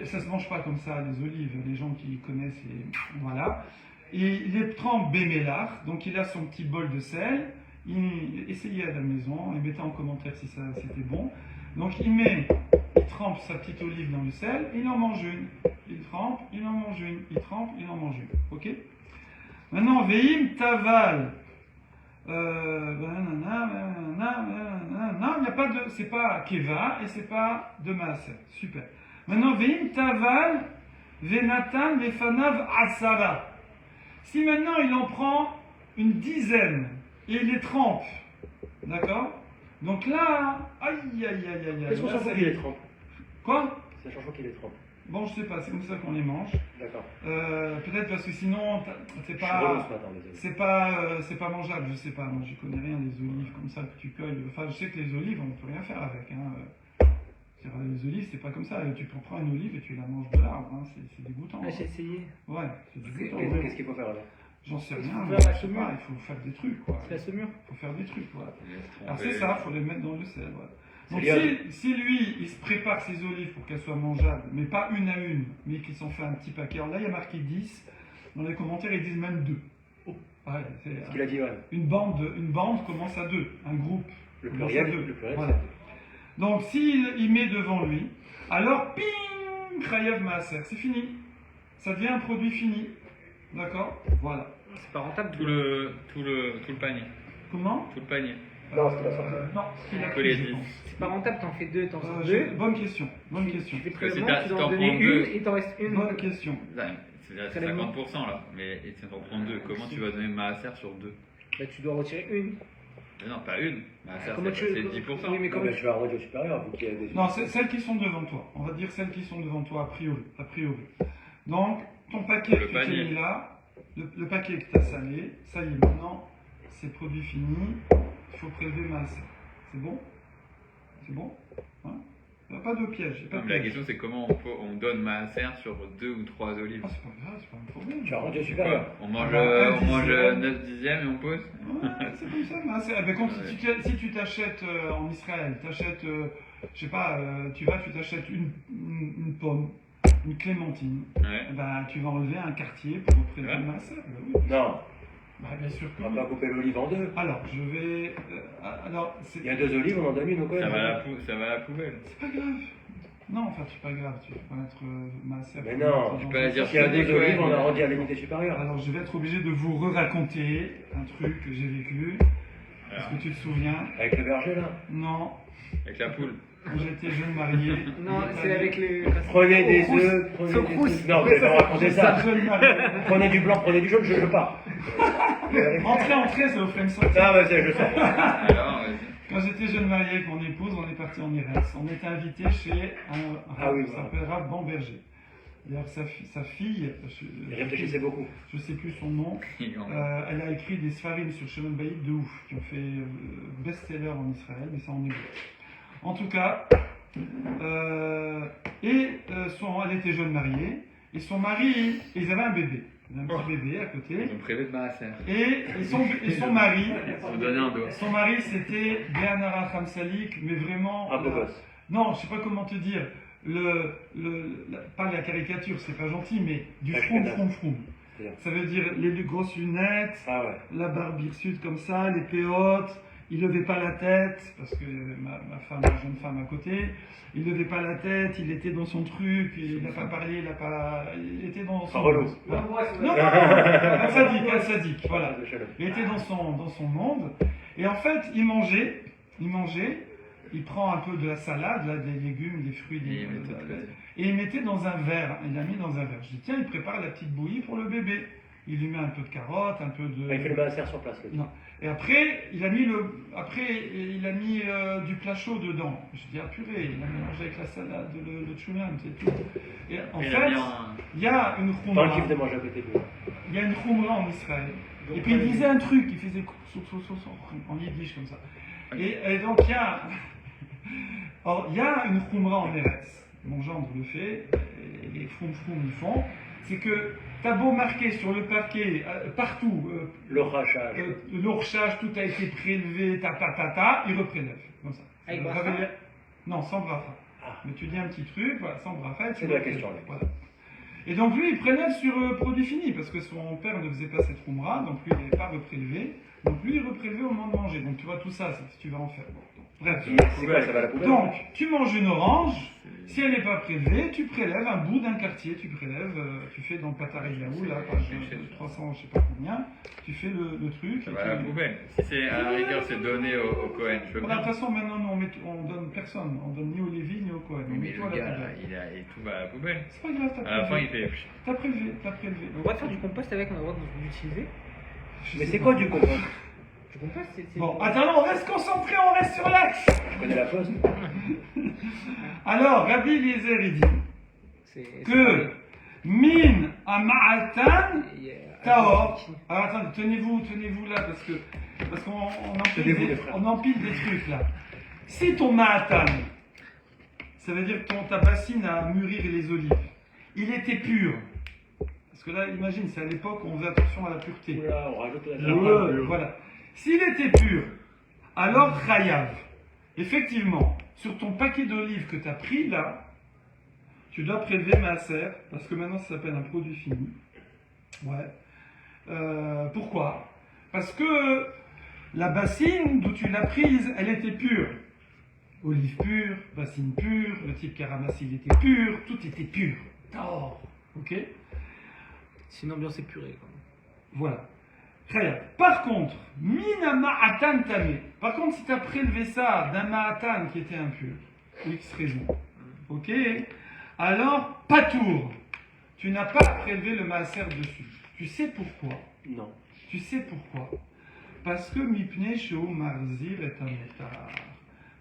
Ça se mange pas comme ça, les olives. Les gens qui connaissent, voilà. Et il les trempe bémélard. Donc il a son petit bol de sel. Essayez à la maison et mettez en commentaire si ça c'était bon. Donc il trempe sa petite olive dans le sel. Il en mange une. Il trempe, il en mange une. Il trempe, il en mange une. Ok. Maintenant, Veim Taval. Il n'y a pas de. C'est pas Keva et c'est pas de Maaser. Super. Maintenant, Veim Taval, Venatan, Vefanav Asara. Si maintenant il en prend une dizaine et il les trempe, d'accord? Donc là, aïe aïe aïe aïe aïe. qu'est-ce qu'on là, s'en fout ça- qu'il les trempe? Quoi? C'est la chanson qui les trempe. Bon, je sais pas, c'est comme ça qu'on les mange. D'accord. Peut-être parce que sinon, c'est Je suis relou pas. ce matin, désolé. C'est pas mangeable, je sais pas, moi j'y connais rien des olives comme ça que tu cueilles. Enfin, je sais que les olives, on peut rien faire avec. C'est-à-dire, les olives, c'est pas comme ça. Tu prends une olive et tu la manges de l'arbre, hein. C'est dégoûtant. Ah, j'ai essayé. Ouais, c'est dégoûtant. Et donc, qu'est-ce qu'il faut faire alors? J'en sais Il rien, faut mais faire la je sais saumure. pas, il faut faire des trucs, quoi. C'est la saumure. Il faut faire des trucs, voilà. Laisse Alors tremper. c'est ça, il faut les mettre dans le sel, voilà. Donc C'est lié si lui, il se prépare ses olives pour qu'elles soient mangeables, mais pas une à une, mais qu'ils s'en fait un petit paquet. Alors là, il y a marqué 10. Dans les commentaires, ils disent même 2. Ouais, c'est, Ce qu'il a dit, ouais. une bande commence à 2. Un groupe. Le commence pluriel, à deux. le pluriel, Voilà. Donc s'il met devant lui, alors ping, Chayav Maaser, c'est fini. Ça devient un produit fini. D'accord? Voilà. C'est pas rentable. Tout le panier. Comment? Tout le panier. Non, c'est la sortie. Non, il a Que pris, les je 10. pense. C'est pas rentable, t'en fais deux, t'en sors Je- deux. Bonne question, bonne question. Tu fais Parce que si prélèvement, t'as- tu si dois en t'en donner prends une deux- et t'en reste une. Bonne question. C'est-à-dire C'est la 50% là, mais et si t'en prends 2, comment tu vas donner Maaser sur 2? Bah, tu dois retirer une. Mais non, pas une. Maaser, Comment c'est tu- 10%. Oui, mais Non, comment mais tu vas rendre au supérieur, vu qu'il y a des. Non, c'est celles qui sont devant toi. On va dire celles qui sont devant toi, a priori. A priori. Donc, ton paquet Le que tu t'es panier. mis là, le paquet que tu as salé, ça y est, maintenant, c'est produit fini. Il faut prélever masse. C'est bon? C'est bon? Hein? Il n'y a pas de piège. il y a pas Non, de mais la piège. question c'est comment on donne Maaser sur 2 ou 3 olives. Ah, c'est pas grave, c'est pas un problème. Tu vas rendre au C'est supérieur. quoi On mange, Ah bah, un on mange dixième. 9 dixièmes et on pose. Ouais, c'est comme ça. Masse. Eh ben, quand si tu t'achètes en Israël, t'achètes, je sais pas, tu t'achètes une pomme, une clémentine. Ouais. Eh ben, tu vas enlever un quartier pour prélever Ouais. ma sœur. Ben oui. Non, Bah, bien sûr que on oui. va pas couper l'olive en deux. Alors, je vais. Alors, c'est Il y a 2 olives, on en donne une au coin. Ça va à la poubelle. c'est pas grave. Non, enfin, c'est pas grave. Tu peux pas mettre ma sœur. Mais non, tu peux la dire S'il y a 2 Ouais, olives, on ouais. arrondit à l'unité supérieure. Alors, je vais être obligé de vous raconter un truc que j'ai vécu. Est-ce Alors, que tu te souviens? Avec le berger là. Non. avec la poule. Quand j'étais jeune marié. Non, c'est avec les. Prenez des Au crous. œufs, prenez Au des crous. trucs. Non, vous allez pas raconter ça. Jeune marié. Prenez du blanc, prenez du jaune, je pars. Entrez, ça vous ferait une sortie. Ah, bah, c'est, je sens. Alors, vas-y. Quand j'étais jeune marié avec mon épouse, on est parti en Irak. On était invité chez un Ah oui, qui s'appelle Rav Bamberger. D'ailleurs, sa fille, Il réfléchissait beaucoup. je sais plus son nom, elle a écrit des sfarim sur Shimon Baïd de ouf, qui ont fait best-seller en Israël, mais ça en est bon. En tout cas, elle était jeune mariée, et son mari, ils avaient un bébé. Il y avait un petit bébé à côté. Ils ont prévu de Maaser. Et son mari, Vous donnez un doigt. son mari c'était Béanara Khamsalik, mais vraiment. Un beau gosse. Non, je sais pas comment te dire. Pas la caricature, c'est pas gentil, mais du La froum, crédate. froum, froum. C'est-à-dire. Ça veut dire les grosses lunettes, Ah ouais. la barbe hirsute comme ça, les péotes. Il levait pas la tête, parce que ma femme, ma jeune femme à côté, il levait pas la tête, il était dans son truc, il n'a pas parlé, il était dans son. Un relou. Voilà. Non, un sadique, voilà. De chaleur. Il était dans son monde, et en fait, il mangeait, il prend un peu de la salade, là, des légumes, des fruits, Et il mettait de côté. et il mettait dans un verre, il l'a mis dans un verre. Je dis, tiens, il prépare la petite bouillie pour le bébé. Il lui met un peu de carottes, un peu de... Ah, il fait le maaser sur place. le Non. Et après, il a mis du plat chaud dedans. Je dis, ah purée, il a mélangé avec la salade, le choulam, c'est tout. Et en Il a fait, mis un- il y a une Pas le khumra. kiff de manger à côté de lui. Il y a une khumra en Israël. Et puis il disait un truc, il faisait en yiddish comme ça. Et donc il y a, alors, il y a une khumra en Eretz. Mon gendre le fait, et les froum ils font. C'est que t'as beau marquer sur le paquet, partout, Le rachage. l'ourchage, tout a été prélevé, il reprélève. Comme ça. Avec Ça bracha veut dire- Non, sans bracha. Ah. Mais tu dis un petit truc, voilà, sans bracha. et tu C'est de la reprélèves. question, là. Voilà. Et donc lui, il prélève sur produit fini, parce que son père ne faisait pas cette khumra, donc lui, il n'avait pas reprélevé. Donc lui, il reprélevait au moment de manger. Donc tu vois tout ça, si tu vas en faire. Bon, donc, bref. C'est quoi, ça va à la poubelle? Donc, tu manges une orange, si elle n'est pas prélevée, tu prélèves un bout d'un quartier, tu prélèves, tu fais dans le Patariaou, là, page 300, je sais pas combien, tu fais le truc. Ça et va à la tu- poubelle. Si c'est à la rigueur, c'est donné au Cohen. Je veux Voilà, de bien. toute façon, maintenant, nous, on donne personne, on donne ni au Lévi, ni au Cohen. On Mais met tout le à la gars, poubelle. et tout va à la poubelle. C'est pas grave, À la fin, il prélevé. fait. T'as prélevé, t'as prélevé. On va faire du compost avec, on a le droit d'utiliser. Je Mais sais c'est pas. quoi du compost? Du compost, c'est. Bon, attends, on reste concentré, on reste sur l'axe. Je connais la poste. Alors, Rabbi Eliezer, il dit c'est que min à ma'atan Et, Taor. Alors attendez, tenez-vous là parce qu'on Tenez-vous, empile, les frères. on empile des trucs là. Si ton ma'atan, ça veut dire que ta bassine à mûrir les olives, il était pur. Parce que là, imagine, c'est à l'époque où on faisait attention à la pureté. Oula, on rajoute la Voilà. S'il était pur, alors chayav. Effectivement, sur ton paquet d'olives que tu as pris là, tu dois prélever maaser, parce que maintenant ça s'appelle un produit fini. Ouais. Pourquoi? Parce que la bassine d'où tu l'as prise, elle était pure. Olive pure, bassine pure, le type qui a ramassé il était pur, tout était pur. Oh, ok? C'est une ambiance épurée. Quoi. Voilà. Khaya. Par contre, mina ma'atan tamé. Par contre, si tu as prélevé ça d'un ma'atan qui était impur, X raison, ok, alors, patour. Tu n'as pas prélevé le maaser dessus. Tu sais pourquoi? Non. Tu sais pourquoi? Parce que mipne sheu marzir est un étard.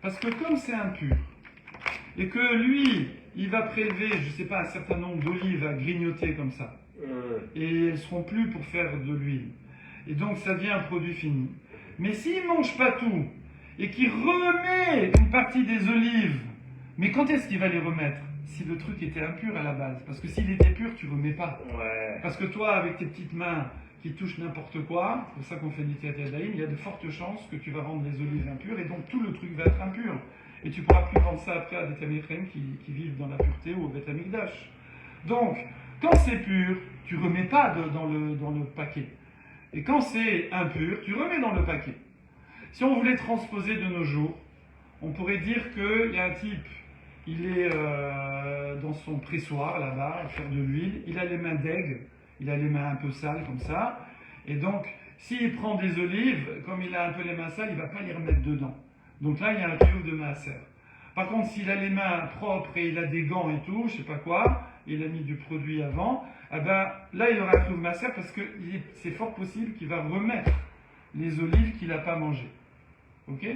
Parce que comme c'est impur, et que lui, il va prélever, je sais pas, un certain nombre d'olives à grignoter comme ça, et elles seront plus pour faire de l'huile. Et donc ça devient un produit fini. Mais s'il mange pas tout, et qu'il remet une partie des olives, mais quand est-ce qu'il va les remettre? Si le truc était impur à la base. Parce que s'il était pur, tu remets pas. Ouais. Parce que toi, avec tes petites mains qui touchent n'importe quoi, c'est pour ça qu'on fait du théâtre, il y a de fortes chances que tu vas rendre les olives impures, et donc tout le truc va être impur. Et tu pourras plus vendre ça après à des taméchrèmes qui vivent dans la pureté ou au Beth Amikdash. Donc, quand c'est pur, tu remets pas dans le paquet. Et quand c'est impur, tu remets dans le paquet. Si on voulait transposer de nos jours, on pourrait dire qu'il y a un type, il est dans son pressoir là-bas, à faire de l'huile, il a les mains d'aigre, il a les mains un peu sales comme ça, et donc s'il prend des olives, comme il a un peu les mains sales, il ne va pas les remettre dedans. Donc là, il y a un tuyau de maaser. Par contre, s'il a les mains propres et il a des gants et tout, je sais pas quoi, il a mis du produit avant, eh ben, là, il aura un tuyau de maaser parce que c'est fort possible qu'il va remettre les olives qu'il n'a pas mangées. Ok?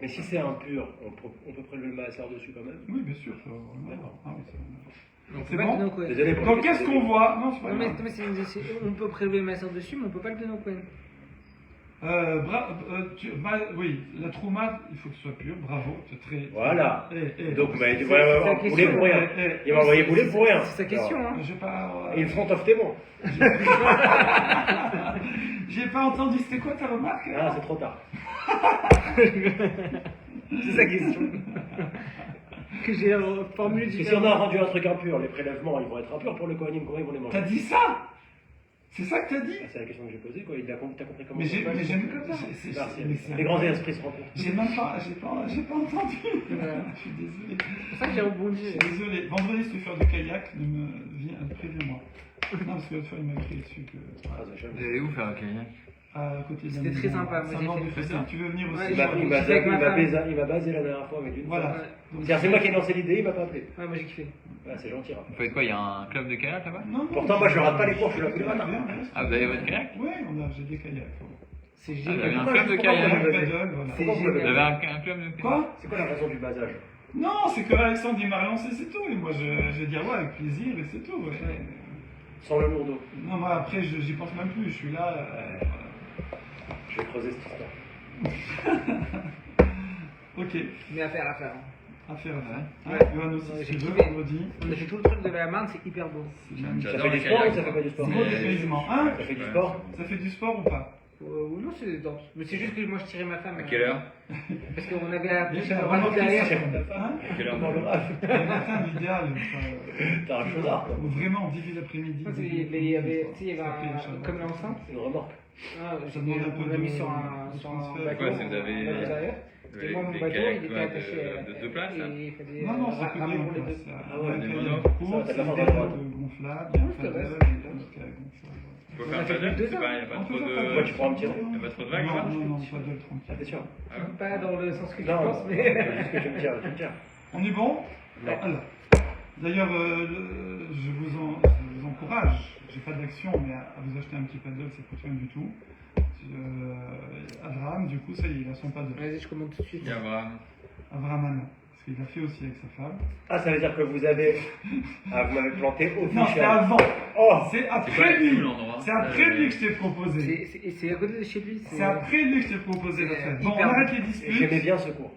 Mais si c'est impur, on peut prélever le maaser dessus quand même. Oui, bien sûr. D'accord. Ah oui, On peut c'est pas bon le donner au Kohen. Désolé pour Donc le- qu'est-ce qu'on voit? Non, c'est pas Non, mais, grave. on peut prélever le maaser dessus, mais on peut pas le donner au Kohen. Oui, la trouma, il faut que ce soit pur, bravo, c'est très... Voilà. Donc, mais c'est- voilà, c'est la bouler question. pour rien. Il m'a envoyé bouler pour rien. C'est sa question, hein. J'ai pas... Et le front of témoin. J'ai pas entendu, c'était quoi ta remarque? Ah, c'est trop tard. C'est sa question. Que j'ai formulé Parce que si on différemment. a rendu un truc impur, les prélèvements, ils vont être impurs pour le Kohanim, comment ils vont les manger? T'as dit ça? C'est ça que t'as dit? Ah, c'est la question que j'ai posée, quoi. T'as compris comment Mais ça j'ai... se passe? mais j'ai- Merci. mais c'est- Les grands esprits se rencontrent. J'ai même pas... J'ai pas entendu. Voilà. Je suis désolé. C'est pour ça que j'ai Je rebondi. suis désolé. Vendredi, si tu veux faire du kayak, préviens-moi. Non, parce que l'autre fois, il m'a crié dessus que... Ah, c'est Vous allez où faire un kayak? À côté de la C'était maison. très sympa, moi, Ça j'ai manque fait de ça. facile. Tu veux venir aussi? Ouais, Il m'a- il m'a J'étais avec ma femme. il m'a basé la dernière fois avec une Voilà. femme. Ouais. Donc, C'est-à-dire, c'est moi qui ai lancé l'idée, il m'a pas appelé. Ouais, moi j'ai kiffé. Ah, c'est gentil, Raphaël. Vous faites quoi? Il y a un club de kayak là-bas? Non, non, Pourtant, moi, je rate pas les cours, je suis là tous les matins. Ah, vous avez votre kayak? Oui, j'ai des kayaks. C'est Ah, vous avez génial. un club de Pourquoi kayak? vous avez- Paddle, voilà. C'est Pourquoi vous Vous génial. avez un club de kayak? Quoi? C'est quoi la raison du basage? Non, c'est que Alexandre il m'a relancé, c'est tout. Et moi, je vais dire ouais, avec plaisir, et c'est tout. Ouais. Ouais. Sans le lourd d'eau. Non, moi, après, j'y pense même plus. Je suis là. Je vais creuser cette histoire. Ok, Mais à faire. à faire. Ouais. Ouais, Johan aussi, Ouais, si j'ai tu veux, kiffé. vendredi. On a fait tout le truc de la Marne, c'est hyper beau. C'est magnifique. Ça J'adore fait du les sport ou kayaks. ça fait pas du sport? C'est beau dépaysement. Hein? Ça fait du Ouais. sport? Ça fait du sport ou pas? Non, c'est danse. Mais c'est juste que moi je tirais ma femme. À quelle heure? Parce qu'on avait appris Déjà, le vraiment, radeau derrière. Hein? À quelle heure? Dans le raf. Le matin, l'idéal. T'as un chaussard, quoi. Vraiment, début d'après-midi. Non, il y avait, tu sais, il y avait un, comme l'enceinte. C'est une remorque. Ah, Ça demande un peu on l'a mis de- sur un de bateau. transfert. Quoi, si vous avez- on l'a mis derrière. Vous Et avez moi, mon des bateau, kayaks, il était ouais, attaché de deux places, là? et il fallait Non, non, c'est que ramener des pour les en deux. place. Ah ouais, Un kayak mono. court, Ça, t'as de la c'est force à des droite. gonflables, il y a un Oui, c'est vrai. paddle, et un kayak gonflable. Vous pouvez On faire a un fait paddle? plus de C'est ça. pas, il n'y a pas On trop peut de. faire Moi, tu pourras me tirer. Il n'y a pas trop de vagues Non, là-bas? non, non, paddle Ah, tranquille. t'es sûr? Ah ouais. Pas dans le sens que tu Non, penses, mais. juste que tu me tires. On est bon? Ouais. Voilà. D'ailleurs, je vous encourage, j'ai pas d'action, mais à vous acheter un petit paddle, ça coûte rien du tout. Abraham, du coup, ça y est, il a son paddle. Vas-y, je commande tout de suite. Il y a Abraham. Abraham Anna, parce qu'il l'a fait aussi avec sa femme. Ah, ça veut dire que vous avez. Ah, vous m'avez planté Non, c'est officiel. avant. Oh! C'est C'est quoi après où lui. l'endroit? C'est après lui que je t'ai proposé. C'est à côté de chez lui. C'est après lui que je t'ai proposé de C'est faire. Bon, on hyper arrête bon. les disputes. J'aimais bien ce cours.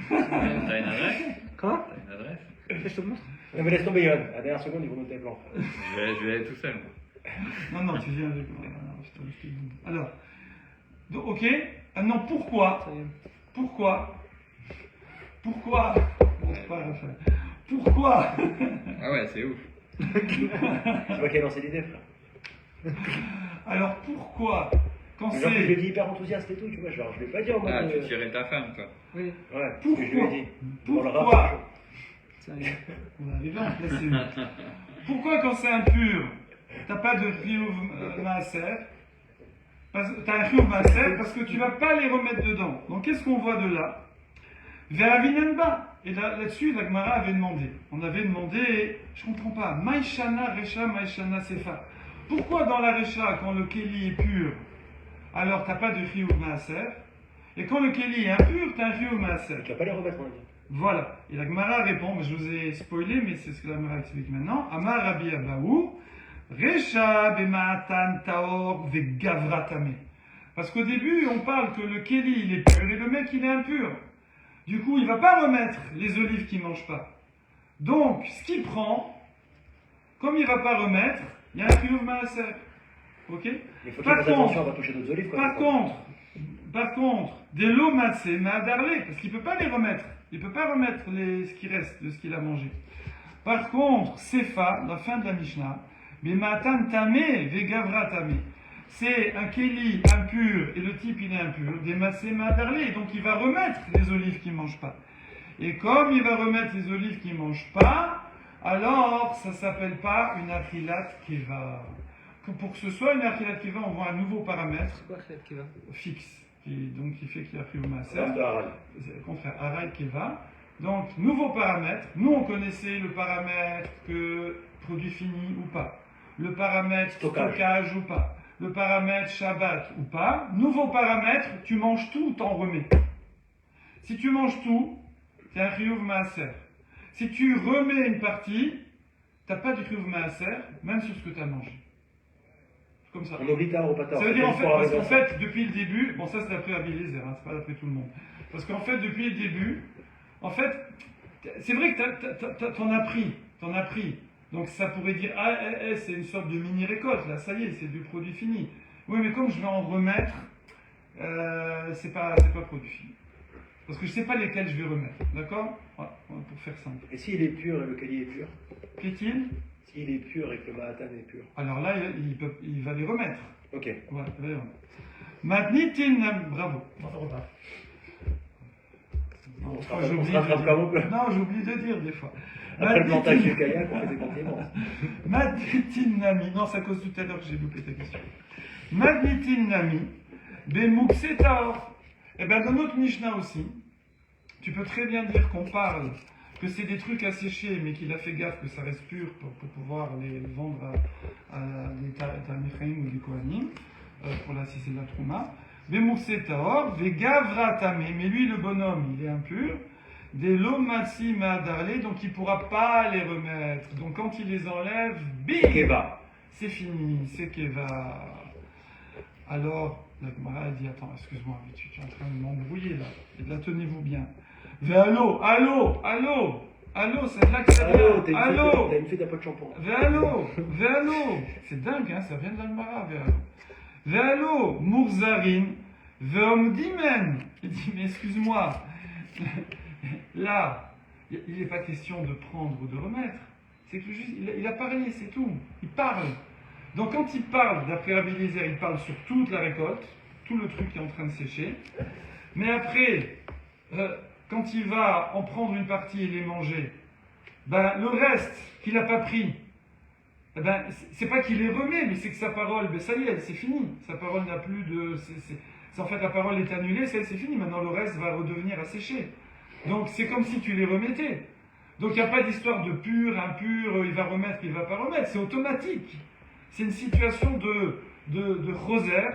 T'as une adresse? Quoi? T'as une adresse? Je te montre. Non, mais laisse tomber, Yohan. À la dernière seconde, ils vont noter blanc. Je vais aller tout seul. Non, non, tu viens avec moi. Je te dis. Alors, donc, ok. Maintenant, pourquoi? Ça y est. Pourquoi? Raphaël. Pourquoi? Ah ouais, c'est ouf. C'est moi qui ai lancé l'idée, frère. Alors, pourquoi? Quand Genre, je l'ai c'est. dit hyper enthousiaste et tout, tu vois. Genre, je l'ai pas dit en mode. Ah, tu tirais ta femme, toi. Oui, Ouais, ce que je lui ai dit. Dans le Pourquoi? rap, ça y est. On va arriver à en placer une. Pourquoi, quand c'est impur, t'as pas de Riyuv Maaser? T'as un chiyuv maaser parce que tu vas pas les remettre dedans. Donc qu'est-ce qu'on voit de là? Ve'avinenba. Et là-dessus, la Gemara avait demandé. On avait demandé, je comprends pas, Maïshana Recha, Maïshana Sefa. Pourquoi dans la Recha, quand le Keli est pur, alors t'as pas de chiyuv maaser, et quand le Keli est impur, t'as un chiyuv maaser? Tu vas pas les remettre en ligne. Voilà. Et la Gemara répond, mais je vous ai spoilé, mais c'est ce que la Gemara explique maintenant. Amar Rabbi Abaou, Recha bema'atan taor vegavratame. Parce qu'au début, on parle que le Keli, il est pur, et le mec, il est impur. Du coup, il ne va pas remettre les olives qu'il ne mange pas. Donc, ce qu'il prend, comme il ne va pas remettre, il y a un chiyuv maaser. Ok? Mais il faut qu'il Par fasse attention à contre, pas toucher d'autres olives. par contre, des lots matzé, ma'adarlé, parce qu'il ne peut pas les remettre. Il ne peut pas remettre ce qui reste de ce qu'il a mangé. Par contre, sefa, la fin de la Mishnah, mais matan tamé, vegavra tamé. C'est un keli impur et le type il est impur, des massé ma'adarlé, donc il va remettre les olives qu'il ne mange pas. Et comme il va remettre les olives qu'il ne mange pas, alors ça ne s'appelle pas une achilat keva. Pour que ce soit une achilat keva, on voit un nouveau paramètre C'est quoi Khelet Keva? fixe, qui fait qu'il y a chiyuv maaser. C'est le contraire, Aral Keva. Donc, nouveau paramètre. Nous, on connaissait le paramètre que produit fini ou pas. Le paramètre stockage ou pas. Le paramètre Shabbat ou pas. Nouveau paramètre, tu manges tout, t'en remets. Si tu manges tout, c'est un chiyuv maaser. Si tu remets une partie, t'as pas de chiyuv maaser, même sur ce que tu as mangé. Comme ça. On oublie ta repas tard. Ça veut dire en fait, parce qu'en fait, depuis le début, bon ça c'est d'après Rabbi Eliezer, hein, c'est pas d'après tout le monde. Parce qu'en fait, depuis le début, en fait, c'est vrai que t'en as pris. Donc ça pourrait dire, c'est une sorte de mini-récolte, là, ça y est, c'est du produit fini. Oui, mais comme je vais en remettre, c'est pas produit fini. Parce que je sais pas lesquels je vais remettre, d'accord? Voilà, pour faire simple. Et s'il est pur et le keli est pur? Qu'est-il? S'il est pur et que le mahatan est pur. Alors là, il va les remettre. Ok. Voilà, il va les remettre. Maintenant, bravo. On se J'oublie rattrape comme on peut. Non, j'oublie de dire des fois. Après le plantage du kayak, on fait des compliments. Madnitin Nami, non, c'est à cause de tout à l'heure que j'ai loupé ta question. Madnitin Nami, Bemukse Taor. Eh bien, dans notre Mishnah aussi, tu peux très bien dire qu'on parle que c'est des trucs asséchés, mais qu'il a fait gaffe que ça reste pur pour pouvoir les vendre à des Tamichaim ou des Kohanim, si c'est de la Trouma. Bemukse Taor, Vegavra Tamé, mais lui, le bonhomme, il est impur. Des lomatsi ma'adarlé, donc il ne pourra pas les remettre. Donc quand il les enlève, bim, Keva. c'est fini, c'est Keva. Alors, la Gemara dit, attends, excuse-moi, mais tu es en train de m'embrouiller là. Et là, tenez-vous bien. Allô, c'est de là que ça vient. Allô, t'as une fête à pas de shampoing. Véalo. C'est dingue, hein, ça vient de la Gemara, Véalo, Mourzarin, Veomdimen. Il dit, mais excuse-moi. Là, il n'est pas question de prendre ou de remettre. C'est que juste, il a parlé, c'est tout. Il parle. Donc quand il parle, d'après Rabbi Eliezer, il parle sur toute la récolte, tout le truc qui est en train de sécher. Mais après, quand il va en prendre une partie et les manger, ben, le reste qu'il n'a pas pris, ben, c'est pas qu'il les remet, mais c'est que sa parole, ben, ça y est, c'est fini. Sa parole n'a plus de... en fait, la parole est annulée, c'est fini. Maintenant, le reste va redevenir asséché. Donc c'est comme si tu les remettais. Donc il n'y a pas d'histoire de pur, impur, il va remettre, il ne va pas remettre. C'est automatique. C'est une situation de choser.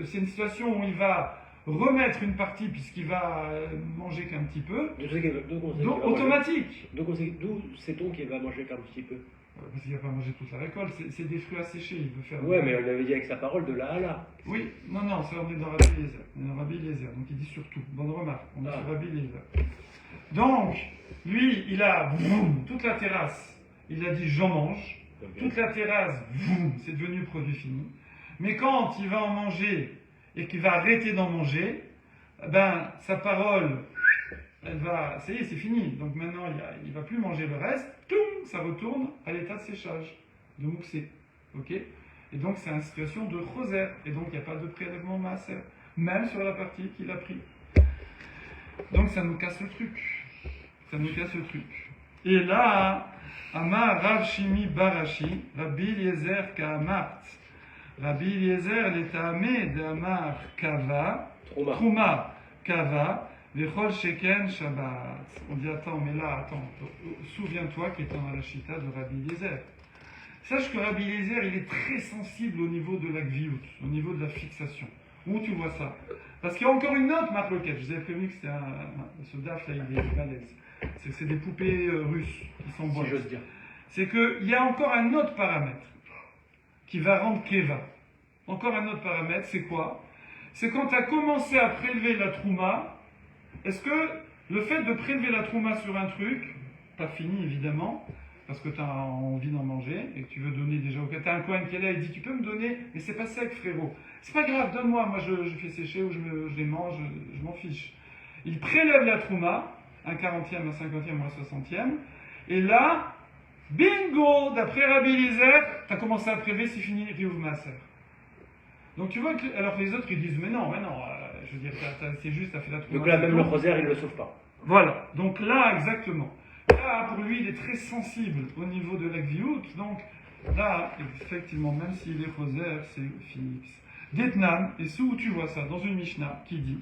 C'est une situation où il va remettre une partie puisqu'il va manger qu'un petit peu. Donc automatique. D'où sait-on qu'il va manger qu'un petit peu? Parce qu'il ne va pas manger toute la récolte. C'est des fruits asséchés. Il veut faire. Ouais, mais on avait dit avec sa parole de là à là. Oui, non, ça on est dans Rabbi Eliezer. On est dans Rabbi Eliezer, donc il dit surtout. Bonne remarque, on est sur Rabbi Eliezer. Donc, lui, il a toute la terrasse. Il a dit j'en mange. Okay. Toute la terrasse, c'est devenu produit fini. Mais quand il va en manger et qu'il va arrêter d'en manger, ben sa parole, elle va, ça y est, c'est fini. Donc maintenant, il va plus manger le reste. Toum, ça retourne à l'état de séchage, de mouxé. Ok? Et donc, c'est une situation de choser. Et donc, il n'y a pas de prélèvement maaser, même sur la partie qu'il a pris. Donc, ça nous casse le truc. Et là, Amar Rav Shimi Barashi, Rabbi Eliezer Ka'amart, Rabbi Eliezer l'Etamé d'Amar Kava, Trouma. Trouma Kava, Vechol Sheken Shabbat. On dit attends, mais là, attends, souviens-toi qu'il est dans la Shita de Rabbi Eliezer. Sache que Rabbi Eliezer, il est très sensible au niveau de la gviout, au niveau de la fixation. Où tu vois ça? Parce qu'il y a encore une autre marloquette. Je vous avais prévenu que c'était ce daf là, il est balèze. C'est des poupées russes qui sont bonnes. Si j'ose dire. C'est qu'il y a encore un autre paramètre qui va rendre Keva. Encore un autre paramètre, c'est quoi? C'est quand tu as commencé à prélever la trouma, est-ce que le fait de prélever la trouma sur un truc, pas fini évidemment, parce que tu as envie d'en manger et que tu veux donner déjà au tu as un Kohen qui est là et dit tu peux me donner, mais c'est pas sec frérot. C'est pas grave, donne-moi, moi je fais sécher ou je les mange, je m'en fiche. Il prélève la trouma, un 40e, un 50e ou un 60e, et là, bingo, d'après Rabbi Eliezer, tu as commencé à prélever, c'est fini, Riouv Maaser. Donc tu vois que, alors que les autres ils disent mais non, je veux dire, c'est juste, tu as fait la trouma. Donc là, même le rosaire, il ne le sauve pas. Voilà, donc là, exactement. Là, pour lui, il est très sensible au niveau de la gviout, donc là, effectivement, même s'il est rosaire, c'est fixe. D'Etnan, et c'est où tu vois ça, dans une Mishnah, qui dit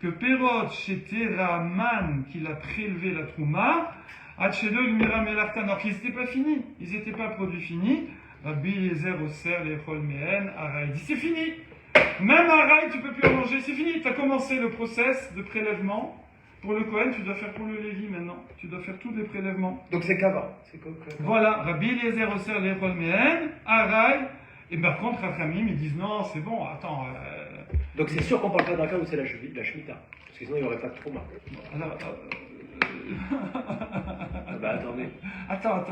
que Perot chez Raman, qu'il a prélevé la trouma, Hachelo Mira Melartan, alors qu'ils n'étaient pas finis, ils n'étaient pas produits finis, Rabbi Eliezer Oser, Lechol Mehen, Araï dit c'est fini, même Araï, tu peux plus en manger, c'est fini, tu as commencé le process de prélèvement. Pour le Kohen, tu dois faire pour le Lévi maintenant. Tu dois faire tous les prélèvements. Donc c'est Kava. C'est quoi Voilà, Rabbi Eliezer Oser Lechol Mehen, Araï. Et par contre, Rachamim, ils disent non, c'est bon, attends. Donc c'est sûr qu'on parle pas d'un cas où c'est la Shemitah. Parce que sinon il n'y aurait pas de Trouma. Alors. Ah bah attendez. Attends.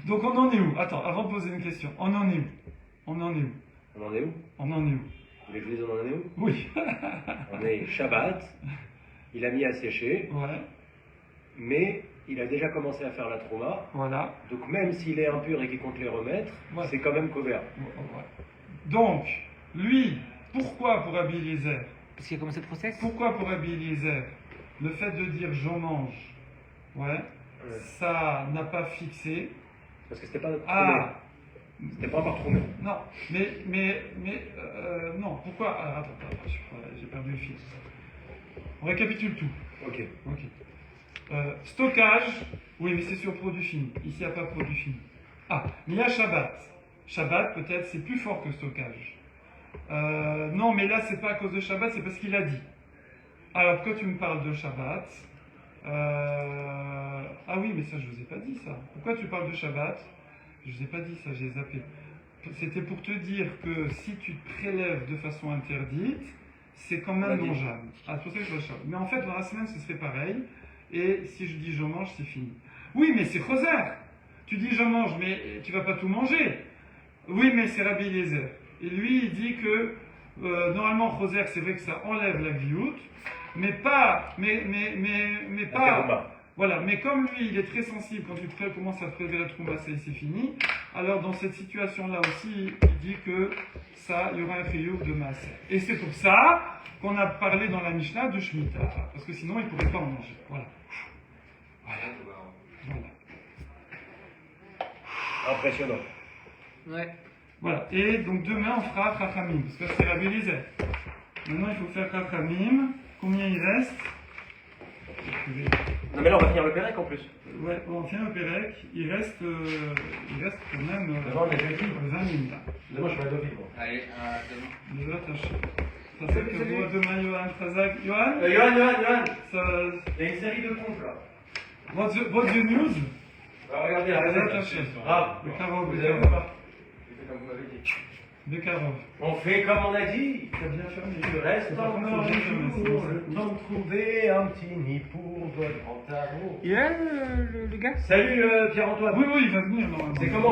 Donc on en est où? Attends, avant de poser une question, on en est où? On en est où? On en est où? Vous voulez que je vous dise on en est où? Oui. On est Shabbat, il a mis à sécher, Ouais, mais il a déjà commencé à faire la Trouma. voilà. Donc même s'il est impur et qu'il compte les remettre, Ouais. c'est quand même couvert. Ouais. Donc, lui, pourquoi pour Rabbi Eliezer? Parce qu'il y a commencé le process. Pourquoi pour Rabbi Eliezer, le fait de dire j'en mange, ça n'a pas fixé. Parce que c'était pas troumé. Ah, C'était pas encore troumé. non, non, pourquoi? Ah, attends, j'ai perdu le fil. On récapitule tout. Ok. Stockage, oui, mais c'est sur produit fini. Ici, il n'y a pas produit fini. Ah, mais il y a Shabbat. Shabbat, peut-être, c'est plus fort que stockage. Non, mais là, c'est pas à cause de Shabbat, c'est parce qu'il a dit. Alors, pourquoi tu me parles de Shabbat? Ah oui, mais ça, je vous ai pas dit ça. Pourquoi tu parles de Shabbat? Je vous ai pas dit ça, j'ai zappé. C'était pour te dire que si tu te prélèves de façon interdite, c'est quand même mangeable. Ah, c'est pour ça que je vois Shabbat. Mais en fait, dans la semaine, ce serait pareil. Et si je dis je mange, c'est fini. Oui, mais c'est rosaire. Tu dis je mange, mais tu vas pas tout manger. Oui, mais c'est Rabbi Eliezer. Et lui, il dit que normalement, rosaire, c'est vrai que ça enlève la gviout, mais pas. Mais pas. Voilà, mais comme lui, il est très sensible quand tu commences à prélever la trouma, c'est fini. Alors, dans cette situation-là aussi, il dit que ça, il y aura un chiyuv de maaser. Et c'est pour ça qu'on a parlé dans la Mishnah de Shemitah, parce que sinon, il ne pourrait pas en manger. Voilà. Impressionnant. Ouais. Voilà. Et donc, demain, on fera Chachamim, parce que c'est Rabbi Eliezer. Maintenant, il faut faire Chachamim. Combien il reste? Non mais là on va finir le Pérec en plus. Ouais, on tient le Pérec. Il reste quand même Devant, on est jeudi. 20 minutes. Demain je fais la Dauphine. Allez, à demain. Je vais attacher. Ça fait que pour demain, Johan Khazak. Johan, Johan, ça, il y a une série de comptes là. what's the news? Alors, regardez la Je vais recette. attacher. Bravo. Bekarov, Vous avez Bekarov. pas. C'est comme vous m'avez dit. Bekarov. On fait comme on a dit. T'as bien fermé. Il reste Pas encore bien un fermé, c'est jour, bon, ça le coûte. temps de trouver un petit nid pour votre grand amour. Il est là le gars? Salut Pierre-Antoine. Oui, il va venir normalement. C'est comment